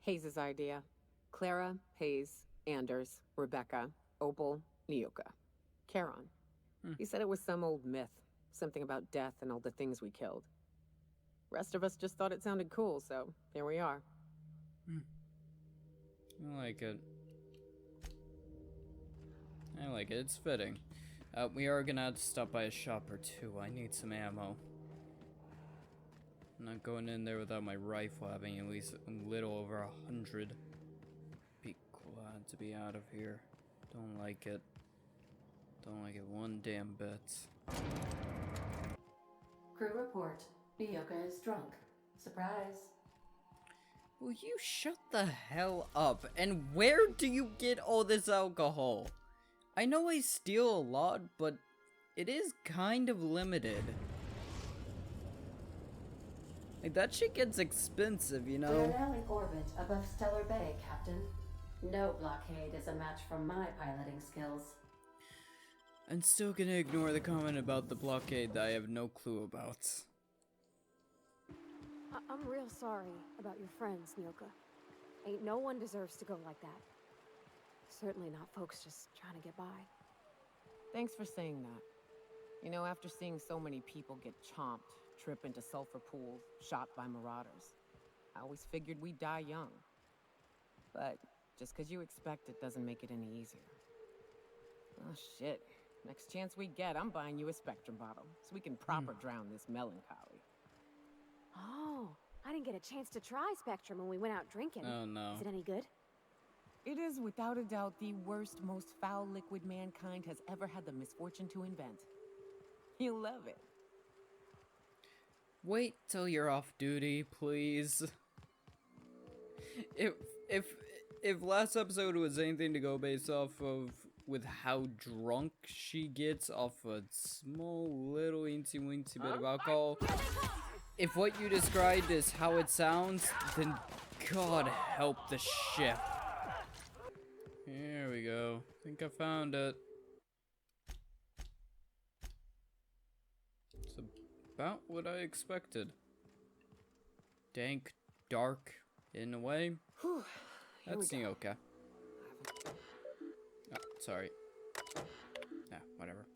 Hayes' idea. Clara, Hayes, Anders, Rebecca, Opal, Nyoka. Charon. He said it was some old myth. Something about death and all the things we killed. Rest of us just thought it sounded cool, so here we are. I like it. I like it. It's fitting. We are gonna have to stop by a shop or two. I need some ammo. I'm not going in there without my rifle having at least a little over 100. Be glad to be out of here. Don't like it. Don't like it one damn bit. Crew report. Nyoka is drunk. Surprise. Will you shut the hell up? And where do you get all this alcohol? I know I steal a lot, but it is kind of limited. Like, that shit gets expensive, you We know? are now in orbit above Stellar Bay, Captain. No blockade is a match for my piloting skills. I'm still gonna ignore the comment about the blockade that I have no clue about. I'm real sorry about your friends, Nyoka. Ain't no one deserves to go like that. Certainly not folks just trying to get by. Thanks for saying that. You know, after seeing so many people get chomped, trip into sulfur pools, shot by marauders, I always figured we'd die young. But just because you expect it doesn't make it any easier. Oh shit. Next chance we get, I'm buying you a Spectrum bottle, so we can proper drown this melancholy. Oh, I didn't get a chance to try Spectrum when we went out drinking. Oh no. Is it any good? It is without a doubt the worst, most foul liquid mankind has ever had the misfortune to invent. You'll love it. Wait till you're off duty, please. If last episode was anything to go based off of with how drunk she gets off a small little incy-wincy bit of alcohol, if what you described is how it sounds, then God help the ship. Here we go. I think I found it. It's about what I expected. Dank, dark, in a way. Whew. That's Nyoka. Oh, sorry. Yeah, whatever.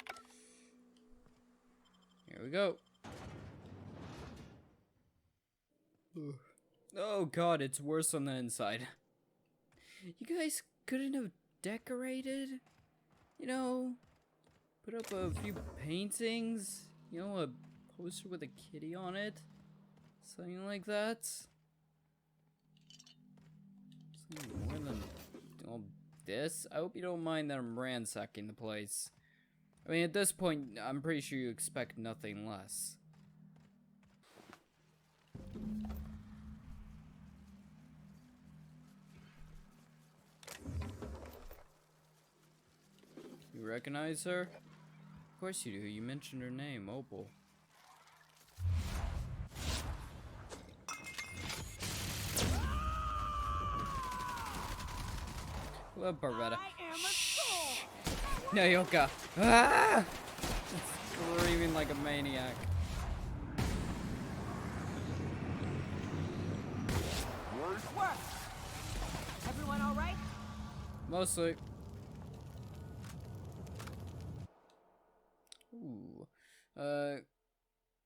Here we go. Oh god, it's worse on the inside. You guys couldn't have decorated? You know, put up a few paintings? You know, a poster with a kitty on it? Something like that? Something more than all this? I hope you don't mind that I'm ransacking the place. I mean, at this point, I'm pretty sure you expect nothing less. You recognize her? Of course you do. You mentioned her name, Opal. Hello, Barvetta. Shh. Nyoka. Ah! Screaming like a maniac. Mostly. Ooh.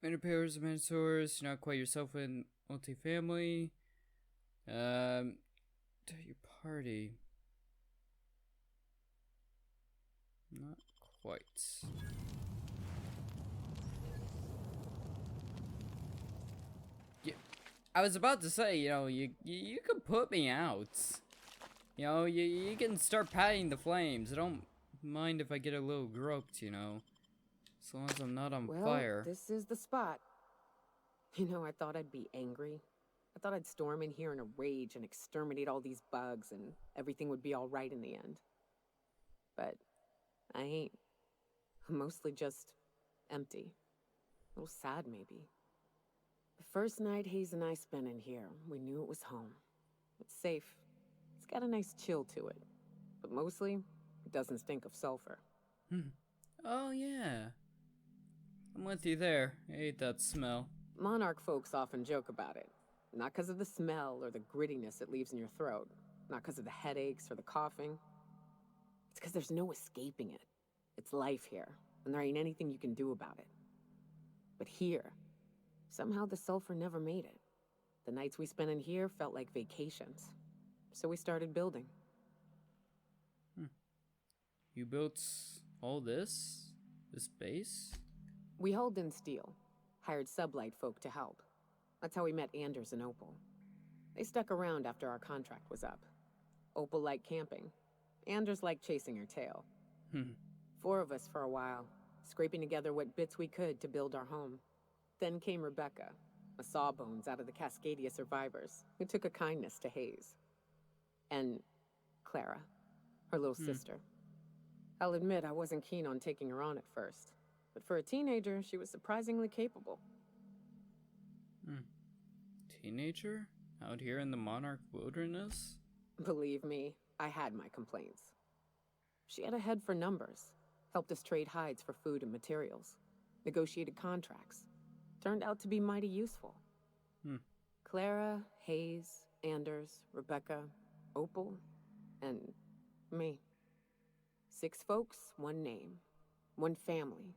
Many pairs of mentors, you're not quite yourself in multifamily. To your party. Not quite. Yeah, I was about to say, you know, you could put me out. You know, you can start patting the flames. I don't mind if I get a little groped, you know. As long as I'm not on fire. This is the spot. You know, I thought I'd be angry. I thought I'd storm in here in a rage and exterminate all these bugs and everything would be all right in the end. But I ain't. I'm mostly just empty. A little sad, maybe. The first night Hayes and I spent in here, we knew it was home. It's safe. It's got a nice chill to it. But mostly, it doesn't stink of sulfur. Oh, yeah. I'm with you there. I hate that smell. Monarch folks often joke about it. Not because of the smell or the grittiness it leaves in your throat. Not because of the headaches or the coughing. It's because there's no escaping it. It's life here, and there ain't anything you can do about it. But here, somehow the sulfur never made it. The nights we spent in here felt like vacations. So we started building. You built all this? This base? We hauled in steel. Hired sublight folk to help. That's how we met Anders and Opal. They stuck around after our contract was up. Opal liked camping. Anders liked chasing her tail. 4 of us for a while, scraping together what bits we could to build our home. Then came Rebecca, a sawbones out of the Cascadia survivors, who took a kindness to Hayes. And Clara, her little sister. I'll admit I wasn't keen on taking her on at first, but for a teenager, she was surprisingly capable. Teenager? Out here in the Monarch wilderness? Believe me, I had my complaints. She had a head for numbers, helped us trade hides for food and materials, negotiated contracts. Turned out to be mighty useful. Clara, Hayes, Anders, Rebecca, Opal, and me. 6 folks, 1 name, 1 family.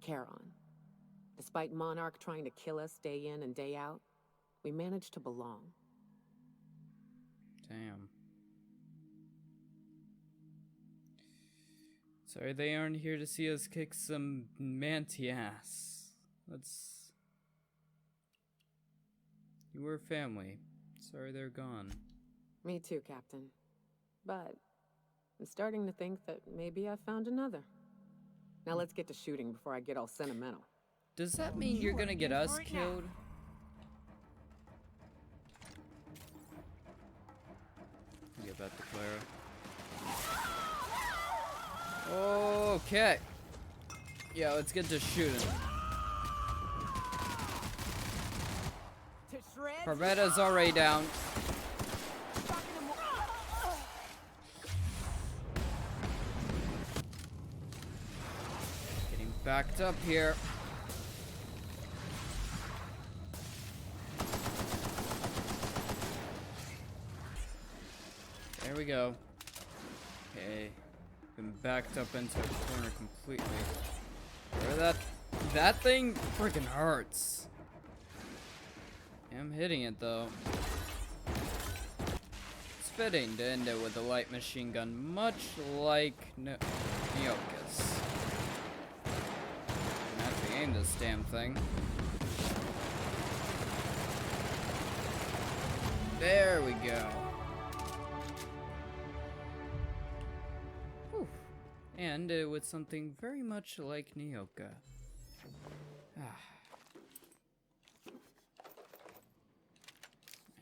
Charon. Despite Monarch trying to kill us day in and day out, we managed to belong. Damn. Sorry they aren't here to see us kick some manti ass. Let's... You were family. Sorry they're gone. Me too, Captain. But I'm starting to think that maybe I found another. Now let's get to shooting before I get all sentimental. Does that mean you're gonna get us killed? Get back to Clara. Okay. Yeah, let's get to shooting. Corvetta's already down. Getting backed up here. There we go. Okay. Been backed up into a corner completely. Where that thing freaking hurts. I'm hitting it though. It's fitting to end it with a light machine gun, much like Neokas. I have to aim this damn thing. There we go. Whew. And with something very much like Neoka.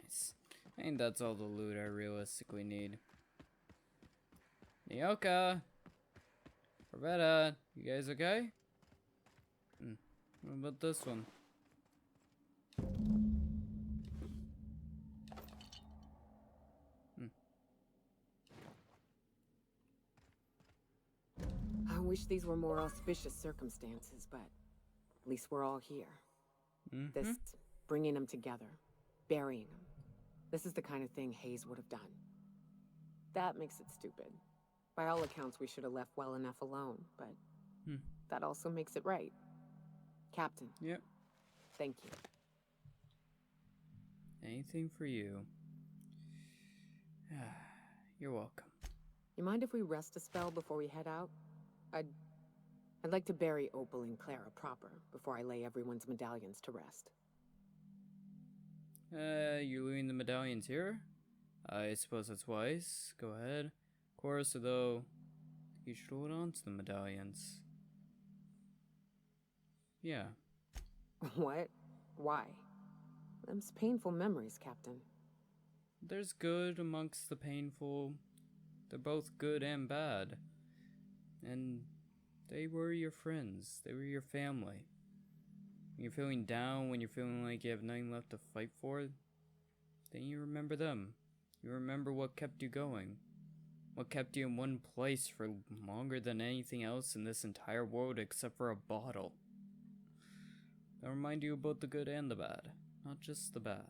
Nice. I think that's all the loot I realistically need. Neoka! Corvetta, you guys okay? What about this one? I wish these were more auspicious circumstances, but at least we're all here. This bringing them together, burying them. This is the kind of thing Hayes would have done. That makes it stupid. By all accounts, we should have left well enough alone, but that also makes it right. Captain. Yep. Thank you. Anything for you. You're welcome. You mind if we rest a spell before we head out? I'd like to bury Opal and Clara proper before I lay everyone's medallions to rest. You're leaving the medallions here? I suppose that's wise. Go ahead. Of course, though, you should hold on to the medallions. Yeah. What? Why? Them's painful memories, Captain. There's good amongst the painful. They're both good and bad. And they were your friends. They were your family. When you're feeling down, when you're feeling like you have nothing left to fight for, then you remember them. You remember what kept you going. What kept you in one place for longer than anything else in this entire world except for a bottle. They'll remind you about the good and the bad, not just the bad.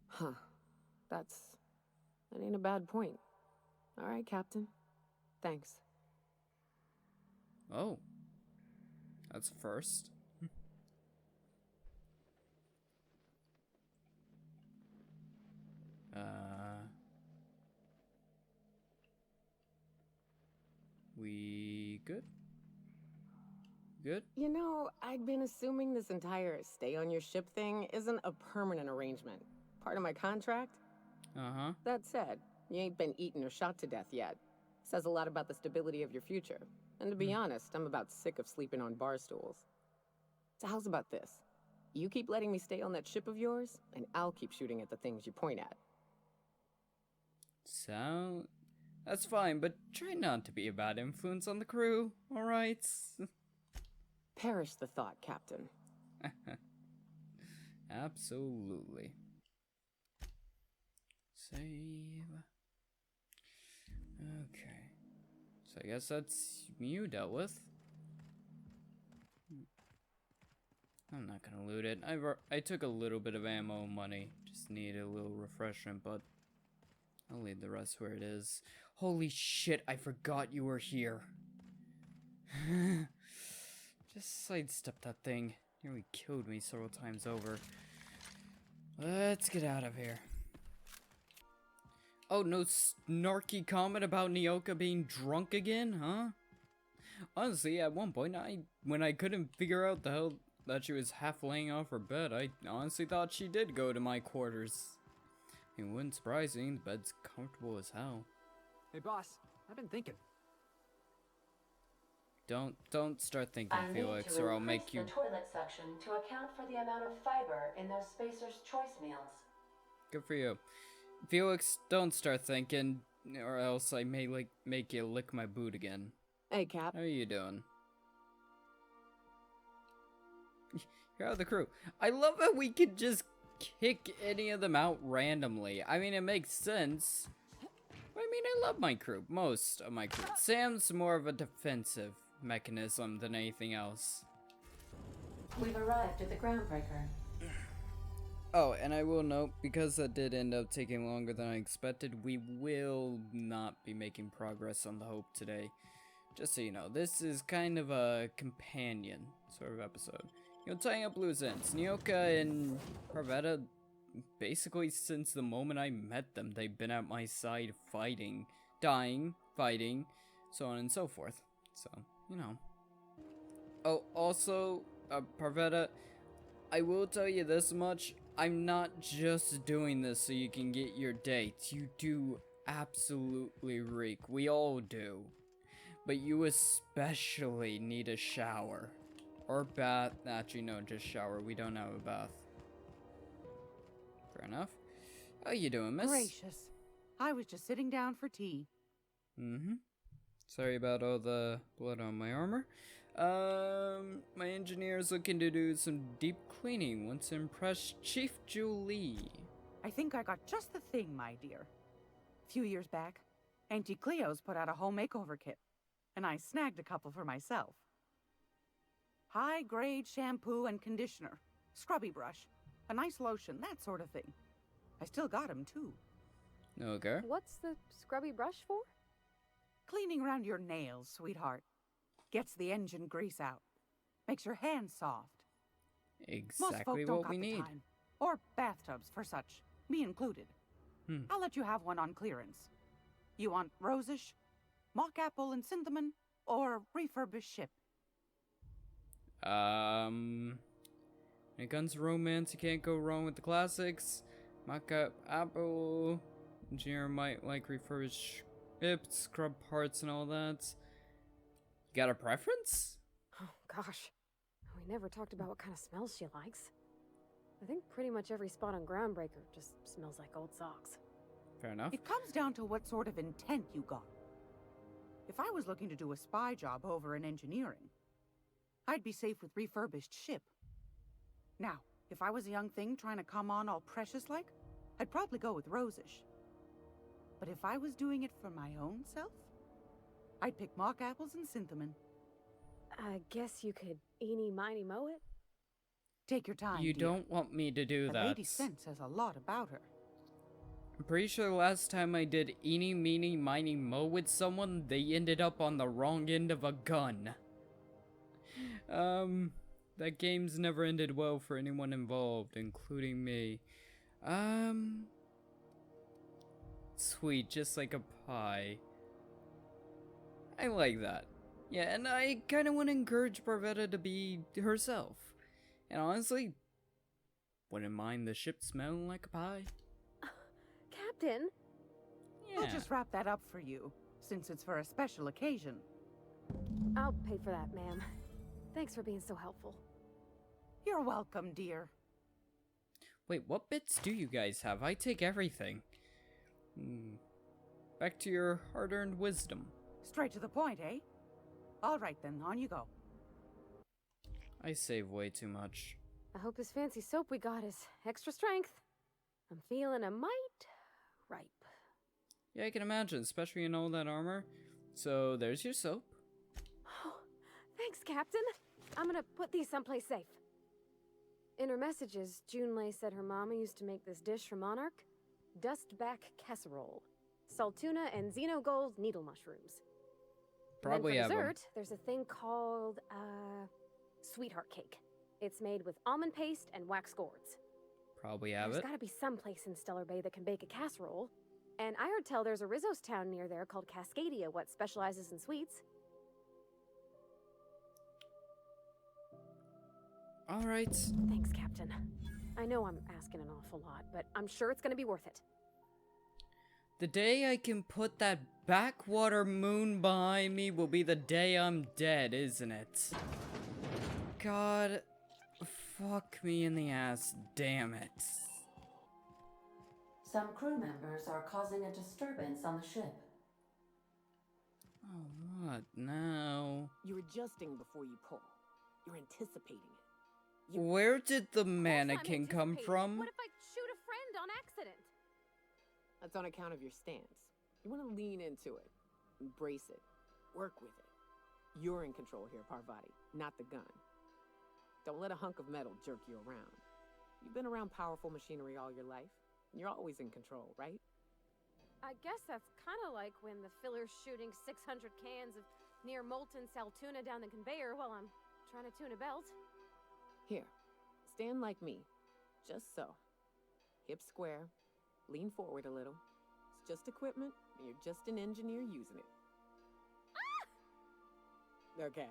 Huh. That ain't a bad point. All right, Captain. Thanks. Oh. That's a first. We good? Good? You know, I'd been assuming this entire stay on your ship thing isn't a permanent arrangement. Part of my contract? Uh-huh. That said, you ain't been eaten or shot to death yet. Says a lot about the stability of your future. And to be honest, I'm about sick of sleeping on bar stools. So how's about this? You keep letting me stay on that ship of yours, and I'll keep shooting at the things you point at. That's fine, but try not to be a bad influence on the crew, alright? Perish the thought, Captain. Absolutely. Save. Okay. So I guess that's you dealt with. I'm not gonna loot it. I took a little bit of ammo and money. Just need a little refreshment, but I'll leave the rest where it is. Holy shit, I forgot you were here. Just sidestep that thing. Nearly killed me several times over. Let's get out of here. Oh, no snarky comment about Nyoka being drunk again, huh? Honestly, at one point, when I couldn't figure out the hell that she was half laying off her bed, I honestly thought she did go to my quarters. It wouldn't surprise me, the bed's comfortable as hell. Hey boss, I've been thinking. Don't start thinking, Felix, or I'll make you... the toilet section to account for the amount of fiber in those Spacer's Choice meals. Good for you. Felix, don't start thinking, or else I may make you lick my boot again. Hey, Cap. How are you doing? You're out of the crew. I love how we could just kick any of them out randomly. I mean, it makes sense. I mean, I love my crew. Most of my crew. Sam's more of a defensive mechanism than anything else. We've arrived at the groundbreaker. Oh, and I will note, because that did end up taking longer than I expected, we will not be making progress on the Hope today. Just so you know, this is kind of a companion sort of episode. You know, tying up loose ends. Nyoka and Parvetta, basically since the moment I met them, they've been at my side fighting, dying, fighting, so on and so forth. So, you know. Oh, also, Parvetta, I will tell you this much. I'm not just doing this so you can get your dates. You do absolutely reek. We all do. But you especially need a shower. Or bath. Actually, no, just shower. We don't have a bath. Fair enough. How you doing, miss? Gracious. I was just sitting down for tea. Mm-hmm. Sorry about all the blood on my armor. My engineer's looking to do some deep cleaning. Wants to impress Chief Julie. I think I got just the thing, my dear. A few years back, Auntie Cleo's put out a home makeover kit, and I snagged a couple for myself. High-grade shampoo and conditioner, scrubby brush, a nice lotion, that sort of thing. I still got 'em, too. Okay. What's the scrubby brush for? Cleaning around your nails, sweetheart. Gets the engine grease out. Makes your hands soft. Most folk Exactly don't what got we the need. time. Or bathtubs for such. Me included. I'll let you have one on clearance. You want rosish, mock apple and cinnamon, or refurbished ship? When it comes to romance, you can't go wrong with the classics. Mock-up apple. Engineer might like refurbished ships, scrub parts, and all that. You got a preference? Oh, gosh. We never talked about what kind of smells she likes. I think pretty much every spot on Groundbreaker just smells like old socks. Fair enough. It comes down to what sort of intent you got. If I was looking to do a spy job over in engineering, I'd be safe with refurbished ship. Now, if I was a young thing trying to come on all precious-like, I'd probably go with rosish. But if I was doing it for my own self, I'd pick mock apples and cinnamon. I guess you could eeny miny moe it? Take your time, You dear. don't want me to do The that. lady's scent says a lot about her. I'm pretty sure the last time I did eeny, meeny, miny, mo with someone, they ended up on the wrong end of a gun. That game's never ended well for anyone involved, including me. Sweet, just like a pie. I like that. Yeah, and I kind of want to encourage Barvetta to be herself. And honestly, wouldn't mind the ship smelling like a pie. Captain? Yeah. We'll just wrap that up for you, since it's for a special occasion. I'll pay for that, ma'am. Thanks for being so helpful. You're welcome, dear. Wait, what bits do you guys have? I take everything. Back to your hard-earned wisdom. Straight to the point, eh? All right then, on you go. I save way too much. I hope this fancy soap we got is extra strength. I'm feeling a mite ripe. Yeah, I can imagine, especially in all that armor. So, there's your soap. Oh, thanks, Captain. I'm gonna put these someplace safe. In her messages, Junlei said her mama used to make this dish for Monarch. Dustback casserole. Salt tuna and xenogold needle mushrooms. Probably and then have for 'em. dessert, there's a thing called, sweetheart cake. It's made with almond paste and wax gourds. Probably have There's it. gotta be some place in Stellar Bay that can bake a casserole. And I heard tell there's a Rizzo's town near there called Cascadia, what specializes in sweets. Alright. Thanks, Captain. I know I'm asking an awful lot, but I'm sure it's gonna be worth it. The day I can put that backwater moon behind me will be the day I'm dead, isn't it? God, fuck me in the ass, damn it. Some crew members are causing a disturbance on the ship. Oh, what now? You're adjusting before you pull. You're anticipating it. Where did the Of course I'm mannequin come anticipating. from? What if I shoot a friend on accident? That's on account of your stance. You want to lean into it. Embrace it. Work with it. You're in control here, Parvati, not the gun. Don't let a hunk of metal jerk you around. You've been around powerful machinery all your life. You're always in control, right? I guess that's kind of like when the filler's shooting 600 cans of near molten sal tuna down the conveyor while I'm trying to tune a belt. Here, stand like me. Just so. Hips square. Lean forward a little. It's just equipment, and you're just an engineer using it. Ah! Okay.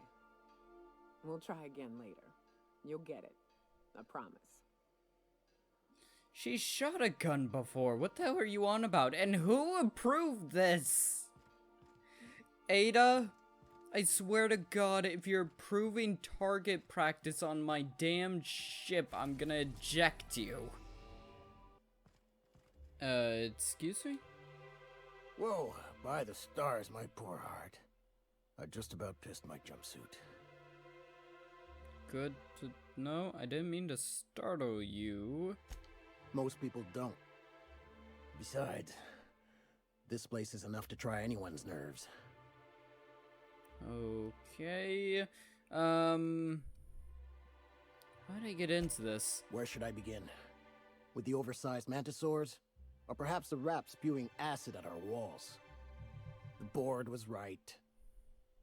We'll try again later. You'll get it. I promise. She shot a gun before. What the hell are you on about? And who approved this? Ada? I swear to God, if you're approving target practice on my damn ship, I'm gonna eject you. Excuse me? Whoa, by the stars, my poor heart. I just about pissed my jumpsuit. Good to know. I didn't mean to startle you. Most people don't. Besides, this place is enough to try anyone's nerves. Okay. How did I get into this? Where should I begin? With the oversized mantisaurs? Or perhaps the rap spewing acid at our walls. The board was right.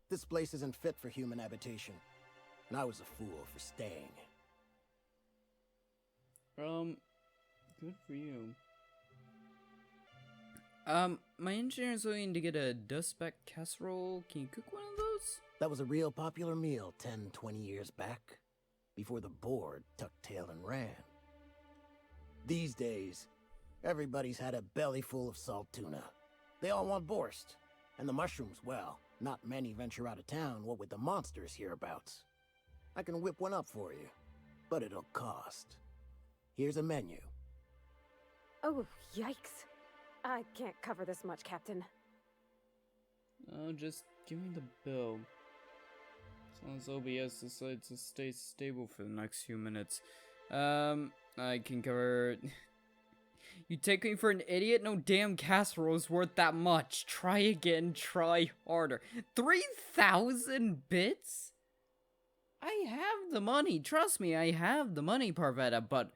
This place isn't fit for human habitation. And I was a fool for staying. Good for you. My engineer's looking to get a dustback casserole. Can you cook one of those? That was a real popular meal 10, 20 years back. Before the board tucked tail and ran. These days, everybody's had a belly full of salt tuna. They all want borscht. And the mushrooms, well, not many venture out of town, what with the monsters hereabouts. I can whip one up for you, but it'll cost. Here's a menu. Oh, yikes. I can't cover this much, Captain. Oh, just give me the bill. As long as OBS decides to stay stable for the next few minutes. I can cover... You take me for an idiot? No damn casserole's worth that much. Try again, try harder. 3,000 bits? I have the money, trust me, I have the money, Parvetta, but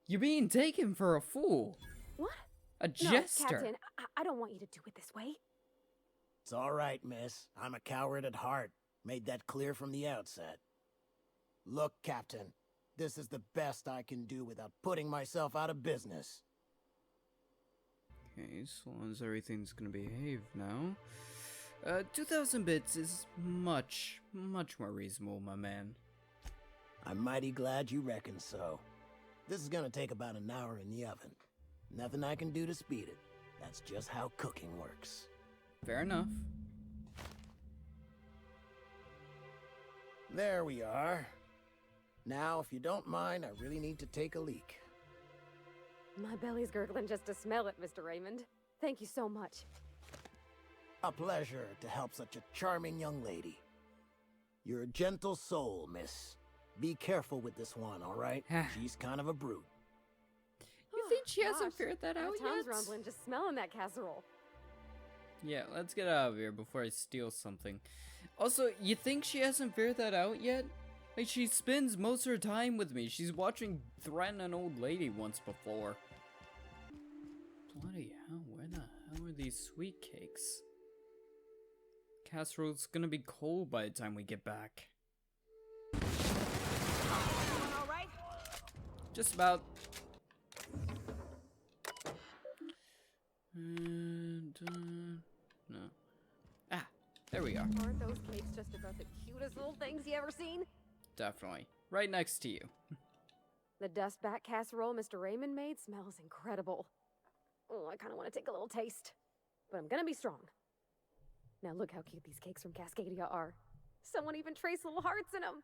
you're being taken for a fool. What? A No, jester. Captain, I don't want you to do it this way. It's all right, miss. I'm a coward at heart. Made that clear from the outset. Look, Captain, this is the best I can do without putting myself out of business. Okay, so long as everything's gonna behave now. 2,000 bits is much more reasonable, my man. I'm mighty glad you reckon so. This is gonna take about an hour in the oven. Nothing I can do to speed it. That's just how cooking works. Fair enough. There we are. Now, if you don't mind, I really need to take a leak. My belly's gurgling just to smell it, Mr. Raymond. Thank you so much. A pleasure to help such a charming young lady. You're a gentle soul, miss. Be careful with this one, all right? She's kind of a brute. You think she hasn't Gosh, figured that out my yet? tongue's rumbling just smelling that casserole. Yeah, let's get out of here before I steal something. Also, you think she hasn't figured that out yet? Like, she spends most of her time with me. She's watching threaten an old lady once before. Bloody hell, where the hell are these sweet cakes? Casserole's gonna be cold by the time we get back. All right? Just about. And, no. Ah, there we are. Aren't those cakes just about the cutest little things you ever seen? Definitely. Right next to you. The dustback casserole Mr. Raymond made smells incredible. Oh, I kind of want to take a little taste. But I'm gonna be strong. Now look how cute these cakes from Cascadia are. Someone even traced little hearts in them.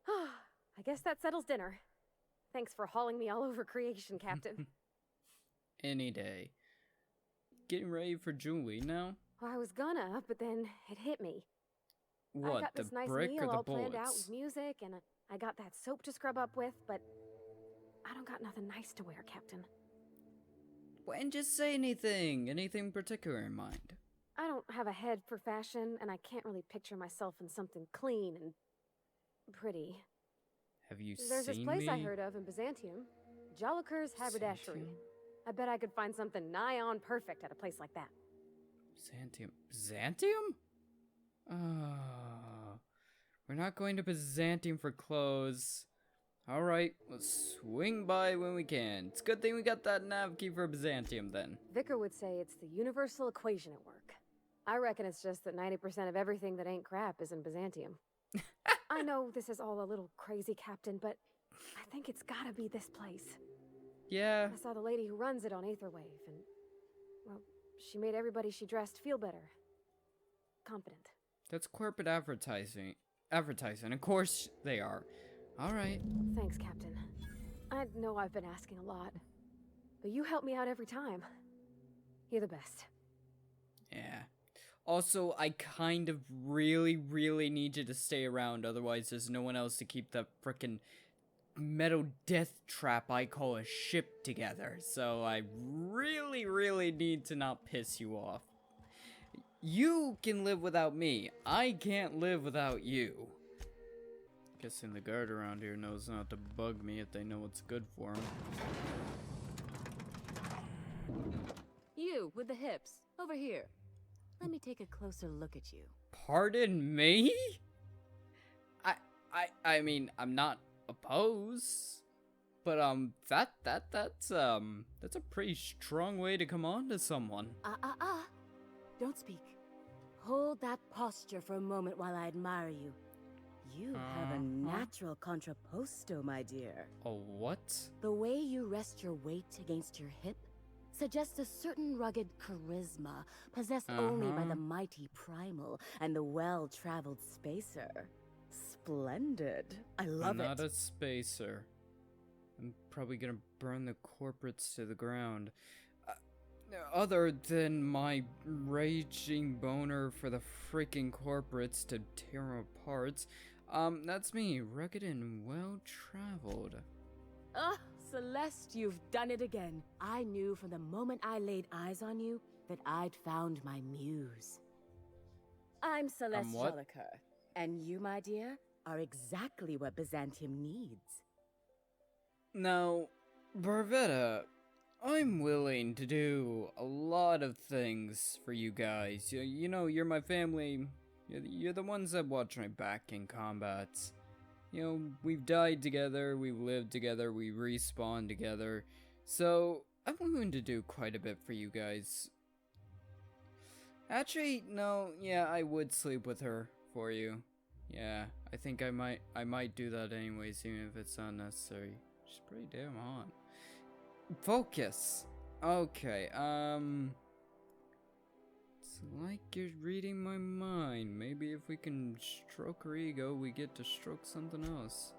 I guess that settles dinner. Thanks for hauling me all over creation, Captain. Any day. Getting ready for Julie now? Well, I was gonna, but then it hit me. I What, got the this nice brick meal or the all planned out bullets? with music, and I got that soap to scrub up with, but I don't got nothing nice to wear, Captain. Well, and just say anything particular in mind. I don't have a head for fashion, and I can't really picture myself in something clean and pretty. Have you There's seen this place me? I heard of in Byzantium, Jolicoeur's Haberdashery. Byzantium? I bet I could find something nigh on perfect at a place like that. Byzantium? Byzantium? We're not going to Byzantium for clothes. Alright, let's swing by when we can. It's a good thing we got that nav key for Byzantium then. Vicar would say it's the universal equation at work. I reckon it's just that 90% of everything that ain't crap is in Byzantium. I know this is all a little crazy, Captain, but I think it's gotta be this place. Yeah. I saw the lady who runs it on Aetherwave, and, well, she made everybody she dressed feel better. Confident. That's corporate advertising. Of course they are. Alright. Thanks, Captain. I know I've been asking a lot, but you help me out every time. You're the best. Yeah. Also, I kind of really need you to stay around, otherwise there's no one else to keep the frickin' metal death trap I call a ship together. So I really need to not piss you off. You can live without me. I can't live without you. Guessing the guard around here knows not to bug me if they know what's good for them. You, with the hips. Over here. Let me take a closer look at you. Pardon me? I mean, I'm not opposed, but that's a pretty strong way to come on to someone. Don't speak. Hold that posture for a moment while I admire you. You have a natural contrapposto, my dear. A what? The way you rest your weight against your hip suggests a certain rugged charisma possessed only by the mighty primal and the well-traveled spacer. Splendid. I love it. I'm not a spacer. I'm probably gonna burn the corporates to the ground. Other than my raging boner for the freaking corporates to tear 'em apart, that's me, rugged and well-traveled. Celeste, you've done it again. I knew from the moment I laid eyes on you that I'd found my muse. I'm Celeste Jolicoeur, and you, my dear, are exactly what Byzantium needs. Now, Barvetta, I'm willing to do a lot of things for you guys. You know, you're my family. You're the ones that watch my back in combat. You know, we've died together, we've lived together, we respawned together. So, I'm willing to do quite a bit for you guys. Actually, no, yeah, I would sleep with her for you. Yeah, I think I might do that anyways, even if it's unnecessary. She's pretty damn hot. Focus! Okay, it's like you're reading my mind. Maybe if we can stroke her ego, we get to stroke something else.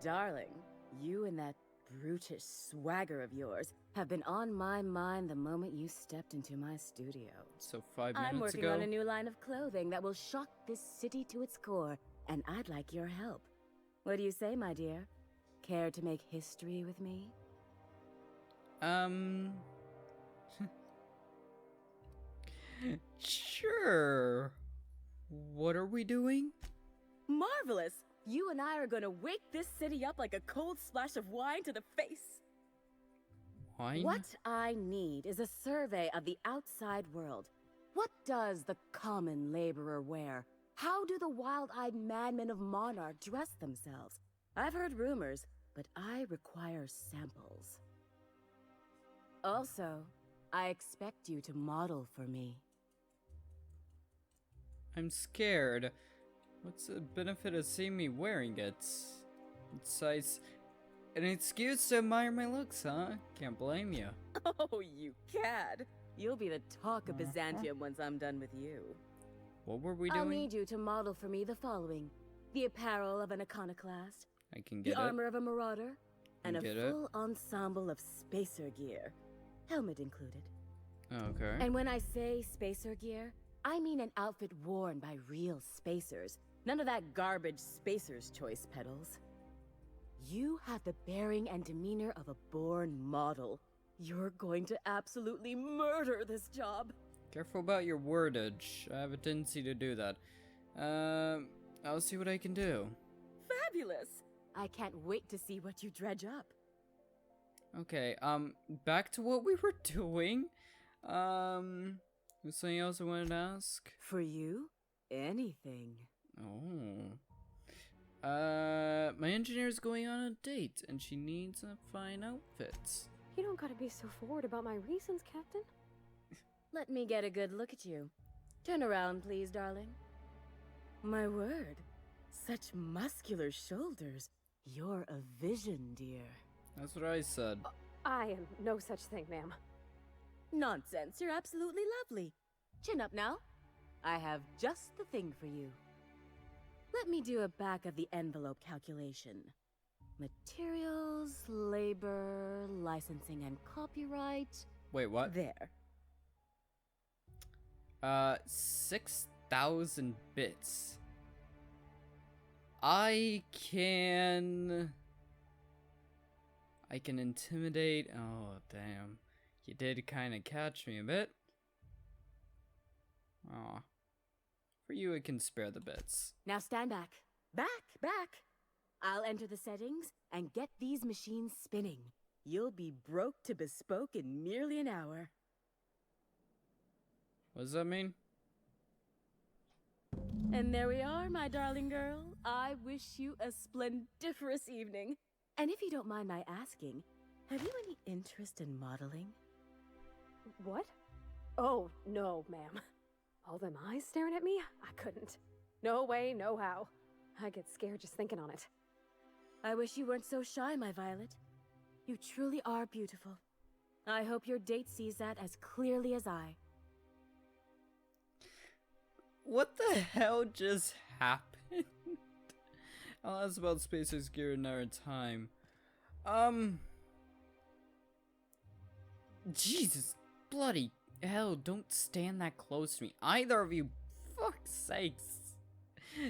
Darling, you and that brutish swagger of yours have been on my mind the moment you stepped into my studio. So 5 minutes ago? I'm working on a new line of clothing that will shock this city to its core, and I'd like your help. What do you say, my dear? Care to make history with me? Sure. What are we doing? Marvelous! You and I are gonna wake this city up like a cold splash of wine to the face. Wine? What I need is a survey of the outside world. What does the common laborer wear? How do the wild-eyed madmen of Monarch dress themselves? I've heard rumors, but I require samples. Also, I expect you to model for me. I'm scared. What's the benefit of seeing me wearing it? Besides, an excuse to admire my looks, huh? Can't blame you. Oh, you cad! You'll be the talk of Byzantium once I'm done with you. What were we doing? I'll need you to model for me the following. The apparel of an iconoclast. I can get the it. armor of a marauder. And a Get full ensemble of spacer gear. Helmet included. Okay. And when I say spacer gear, I mean an outfit worn by real spacers. None of that garbage spacer's choice pedals. You have the bearing and demeanor of a born model. You're going to absolutely murder this job. Careful about your wordage. I have a tendency to do that. I'll see what I can do. Fabulous! I can't wait to see what you dredge up. Okay, back to what we were doing. Was something else I wanted to ask? For you, anything. Oh. My engineer's going on a date, and she needs a fine outfit. You don't gotta be so forward about my reasons, Captain. Let me get a good look at you. Turn around, please, darling. My word. Such muscular shoulders. You're a vision, dear. That's what I said. I am no such thing, ma'am. Nonsense. You're absolutely lovely. Chin up now. I have just the thing for you. Let me do a back-of-the-envelope calculation. Materials, labor, licensing and copyright. Wait, what? There. 6,000 bits. I can intimidate. Oh, damn. You did kind of catch me a bit. Aw. For you, I can spare the bits. Now stand back. Back! I'll enter the settings and get these machines spinning. you'll be broke to bespoke in merely an hour. What does that mean? And there we are, my darling girl. I wish you a splendiferous evening. And if you don't mind my asking, have you any interest in modeling? What? Oh, no, ma'am. All them eyes staring at me? I couldn't. No way, no how. I get scared just thinking on it. I wish you weren't so shy, my Violet. You truly are beautiful. I hope your date sees that as clearly as I. What the hell just happened? I'll ask about Spacer's gear another time. Jesus bloody hell, don't stand that close to me. Either of you, fuck's sakes.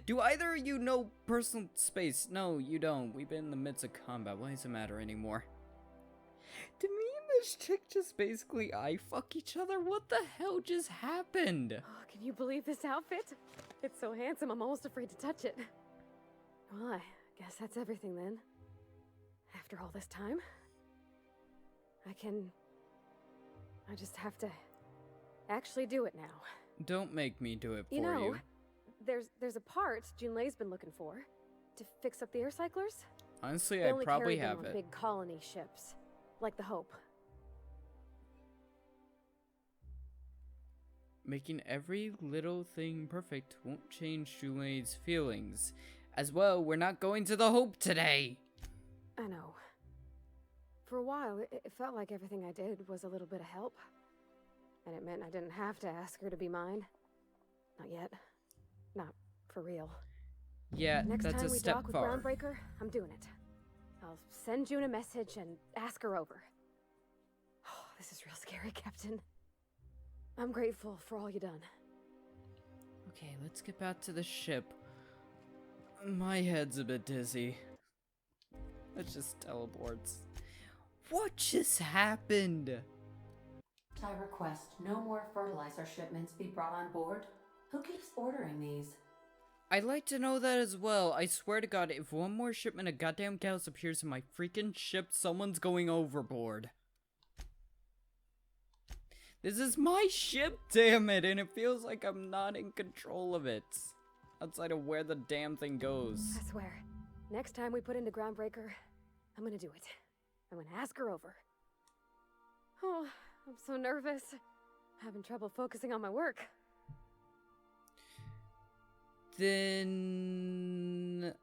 Do either of you know personal space? No, you don't. We've been in the midst of combat. Why does it matter anymore? Did me and this chick just basically eye fuck each other? What the hell just happened? Oh, can you believe this outfit? It's so handsome, I'm almost afraid to touch it. Well, I guess that's everything then. After all this time, I just have to actually do it now. Don't make me do it for You know, you. there's a part Junlei's been looking for to fix up the air cyclers. Honestly, They I only probably carried them have on it. big colony ships, like the Hope. Making every little thing perfect won't change Juliet's feelings. As well, we're not going to the Hope today. I know. For a while, it felt like everything I did was a little bit of help. And it meant I didn't have to ask her to be mine. Not yet. Not for real. Yeah, Next that's time a we step dock with forward. Groundbreaker, I'm doing it. I'll send June a message and ask her over. Oh, this is real scary, Captain. I'm grateful for all you done. Okay, let's get back to the ship. My head's a bit dizzy. It just teleports. What just happened? I request no more fertilizer shipments be brought on board. Who keeps ordering these? I'd like to know that as well. I swear to God, if one more shipment of goddamn cows appears in my freaking ship, someone's going overboard. This is my ship, damn it, and it feels like I'm not in control of it. Outside of where the damn thing goes. I swear, next time we put into Groundbreaker, I'm gonna do it. I'm gonna ask her over. Oh, I'm so nervous. Having trouble focusing on my work. Then...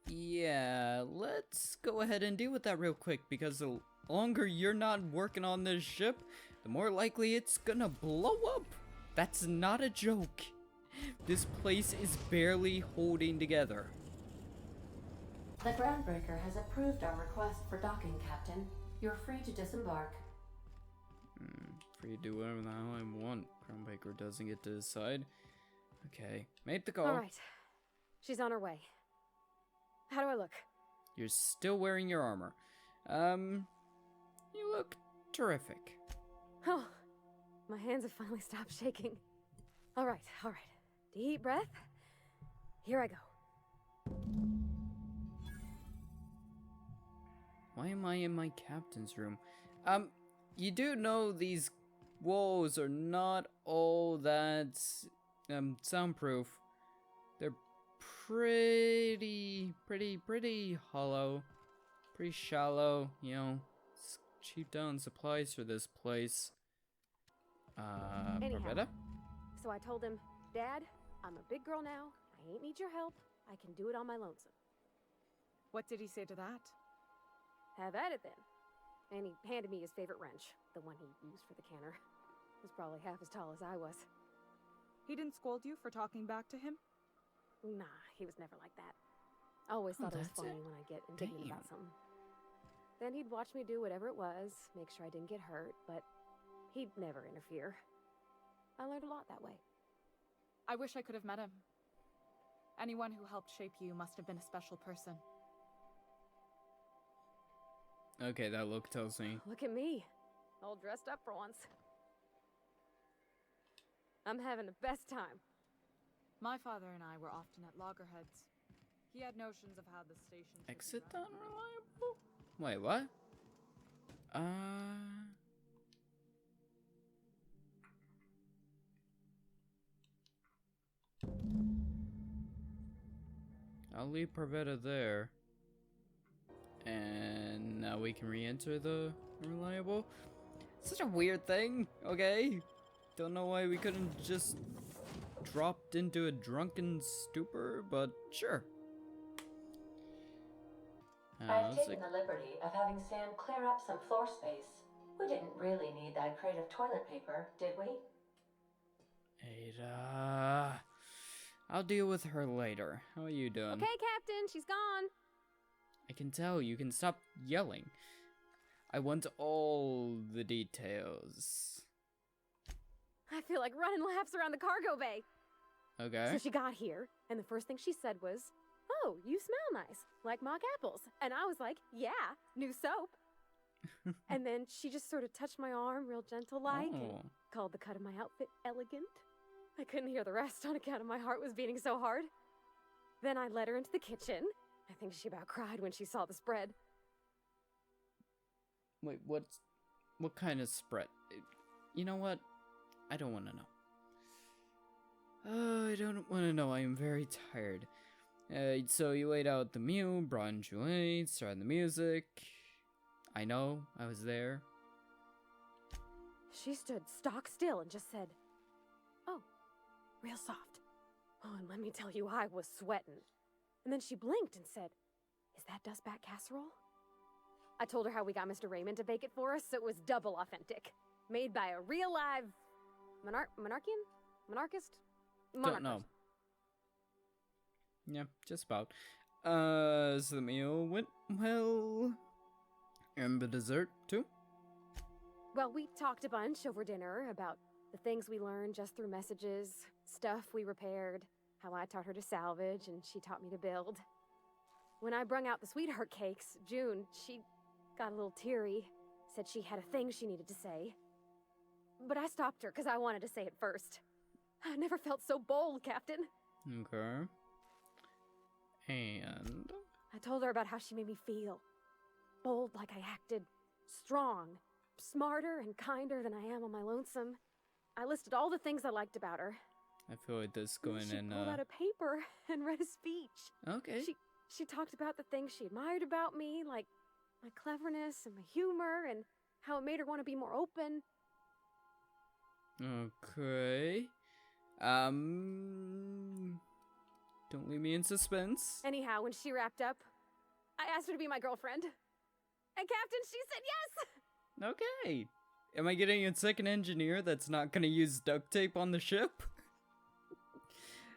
yeah, let's go ahead and deal with that real quick, because the longer you're not working on this ship, the more likely it's gonna blow up. That's not a joke. This place is barely holding together. The Groundbreaker has approved our request for docking, Captain. You're free to disembark. Free to do whatever the hell I want. Groundbreaker doesn't get to decide. Okay, made the call. Alright. She's on her way. How do I look? You're still wearing your armor. You look terrific. Oh, my hands have finally stopped shaking. Alright. Deep breath. Here I go. Why am I in my captain's room? You do know these walls are not all that, soundproof. They're pretty hollow. Pretty shallow, you know. Cheap down supplies for this place. Anyhow, Barbetta? so I told him, Dad, I'm a big girl now. I ain't need your help. I can do it on my lonesome. What did he say to that? Have at it then. And he handed me his favorite wrench, the one he used for the canner. He was probably half as tall as I was. He didn't scold you for talking back to him? Nah, he was never like that. I always thought it was that's funny it. when I get indignant Damn. about something. Then he'd watch me do whatever it was, make sure I didn't get hurt, but he'd never interfere. I learned a lot that way. I wish I could have met him. Anyone who helped shape you must have been a special person. Okay, that look tells me. Look at me, all dressed up for once. I'm having the best time. My father and I were often at loggerheads. He had notions of how the station should Exit be run. unreliable? Wait, what? I'll leave Parvetta there. And now we can re-enter the Reliable. Such a weird thing, okay? Don't know why we couldn't just dropped into a drunken stupor, but sure. I've taken the liberty of having Sam clear up some floor space. We didn't really need that crate of toilet paper, did we? Ada. I'll deal with her later. How are you doing? Okay, Captain, she's gone. I can tell. You can stop yelling. I want all the details. I feel like running laps around the cargo bay. Okay. So she got here, and the first thing she said was, "Oh, you smell nice, like mock apples." And I was like, "Yeah, new soap." And then she just sort of touched my arm real gentle-like and called the cut of my outfit elegant. I couldn't hear the rest on account of my heart was beating so hard. Then I led her into the kitchen. I think she about cried when she saw the spread. Wait, what kind of spread? You know what? I don't want to know. I don't want to know. I am very tired. So you laid out the meal, brought in Juliet, started the music. I know, I was there. She stood stock still and just said, "Oh, real soft." Oh, and let me tell you, I was sweating. And then she blinked and said, "Is that dustback casserole?" I told her how we got Mr. Raymond to bake it for us, so it was double authentic. Made by a real live monarchist? Don't know. Yeah, just about. So the meal went well. And the dessert, too? Well, we talked a bunch over dinner about the things we learned just through messages, stuff we repaired, how I taught her to salvage and she taught me to build. When I brung out the sweetheart cakes, June, she got a little teary, said she had a thing she needed to say. But I stopped her because I wanted to say it first. I never felt so bold, Captain. Okay. And? I told her about how she made me feel. Bold like I acted, strong, smarter and kinder than I am on my lonesome. I listed all the things I liked about her. I feel like this going she in, pulled out a paper and read a speech. Okay. She talked about the things she admired about me, like my cleverness and my humor, and how it made her want to be more open. Okay. Don't leave me in suspense. Anyhow, when she wrapped up, I asked her to be my girlfriend. And Captain, she said yes! Okay. Am I getting a second engineer that's not gonna use duct tape on the ship?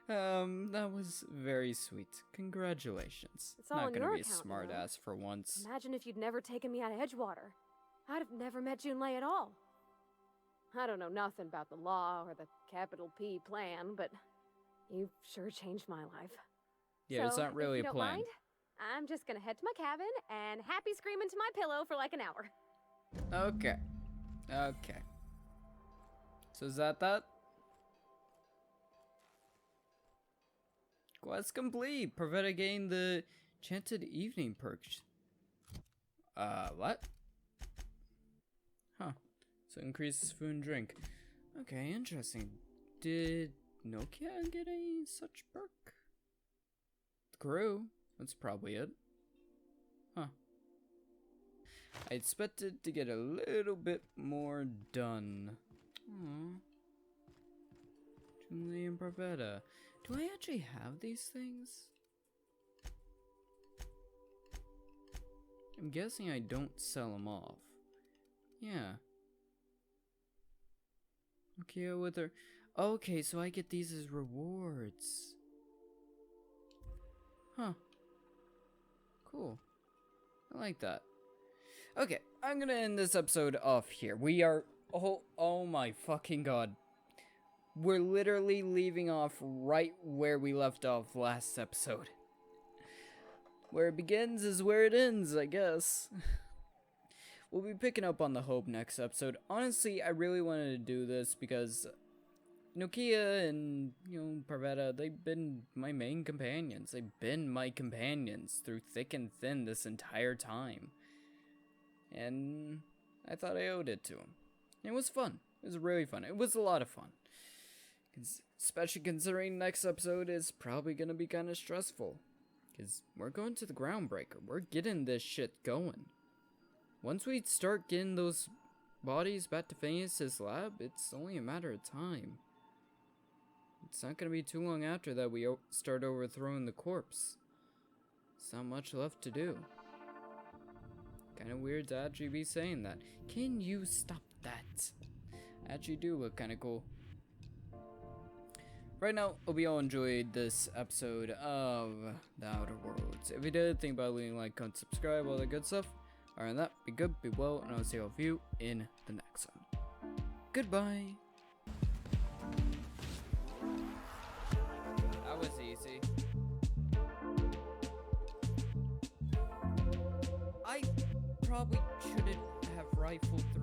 That was very sweet. Congratulations. It's all not on gonna your be a account, smart you know? ass for once. Imagine if you'd never taken me out of Edgewater. I'd have never met Junlei at all. I don't know nothing about the law or the capital P plan, but you've sure changed my life. Yeah, so, it's not really if you a don't plan. Mind, I'm just gonna head to my cabin and happy scream into my pillow for like an hour. Okay. Okay. So is that? Quest complete. Provetta gained the Chanted Evening perks. What? Huh. So increases food and drink. Okay, interesting. Did Nokia get any such perk? The crew. That's probably it. Huh. I expected to get a little bit more done. Aww. Julie and Barbetta. Do I actually have these things? I'm guessing I don't sell them off. Yeah. Okay, with her. Okay, so I get these as rewards. Huh. Cool. I like that. Okay, I'm gonna end this episode off here. We are... Oh my fucking god. We're literally leaving off right where we left off last episode. Where it begins is where it ends, I guess. We'll be picking up on the Hope next episode. Honestly, I really wanted to do this because Nokia and, Parvetta, they've been my main companions. They've been my companions through thick and thin this entire time. And I thought I owed it to him. It was fun. It was really fun. It was a lot of fun. Especially considering next episode is probably gonna be kind of stressful. Because we're going to the groundbreaker. We're getting this shit going. Once we start getting those bodies back to Phineas's lab, it's only a matter of time. It's not gonna be too long after that we start overthrowing the corpse. There's not much left to do. Kinda weird to actually be saying that. Can you stop that? I actually do look kinda cool. Right now, hope you all enjoyed this episode of The Outer Worlds. If you did, think about leaving a like, comment, subscribe, all that good stuff. Other than that, be good, be well, and I'll see all of you in the next one. Goodbye. That was easy. I probably shouldn't have rifled through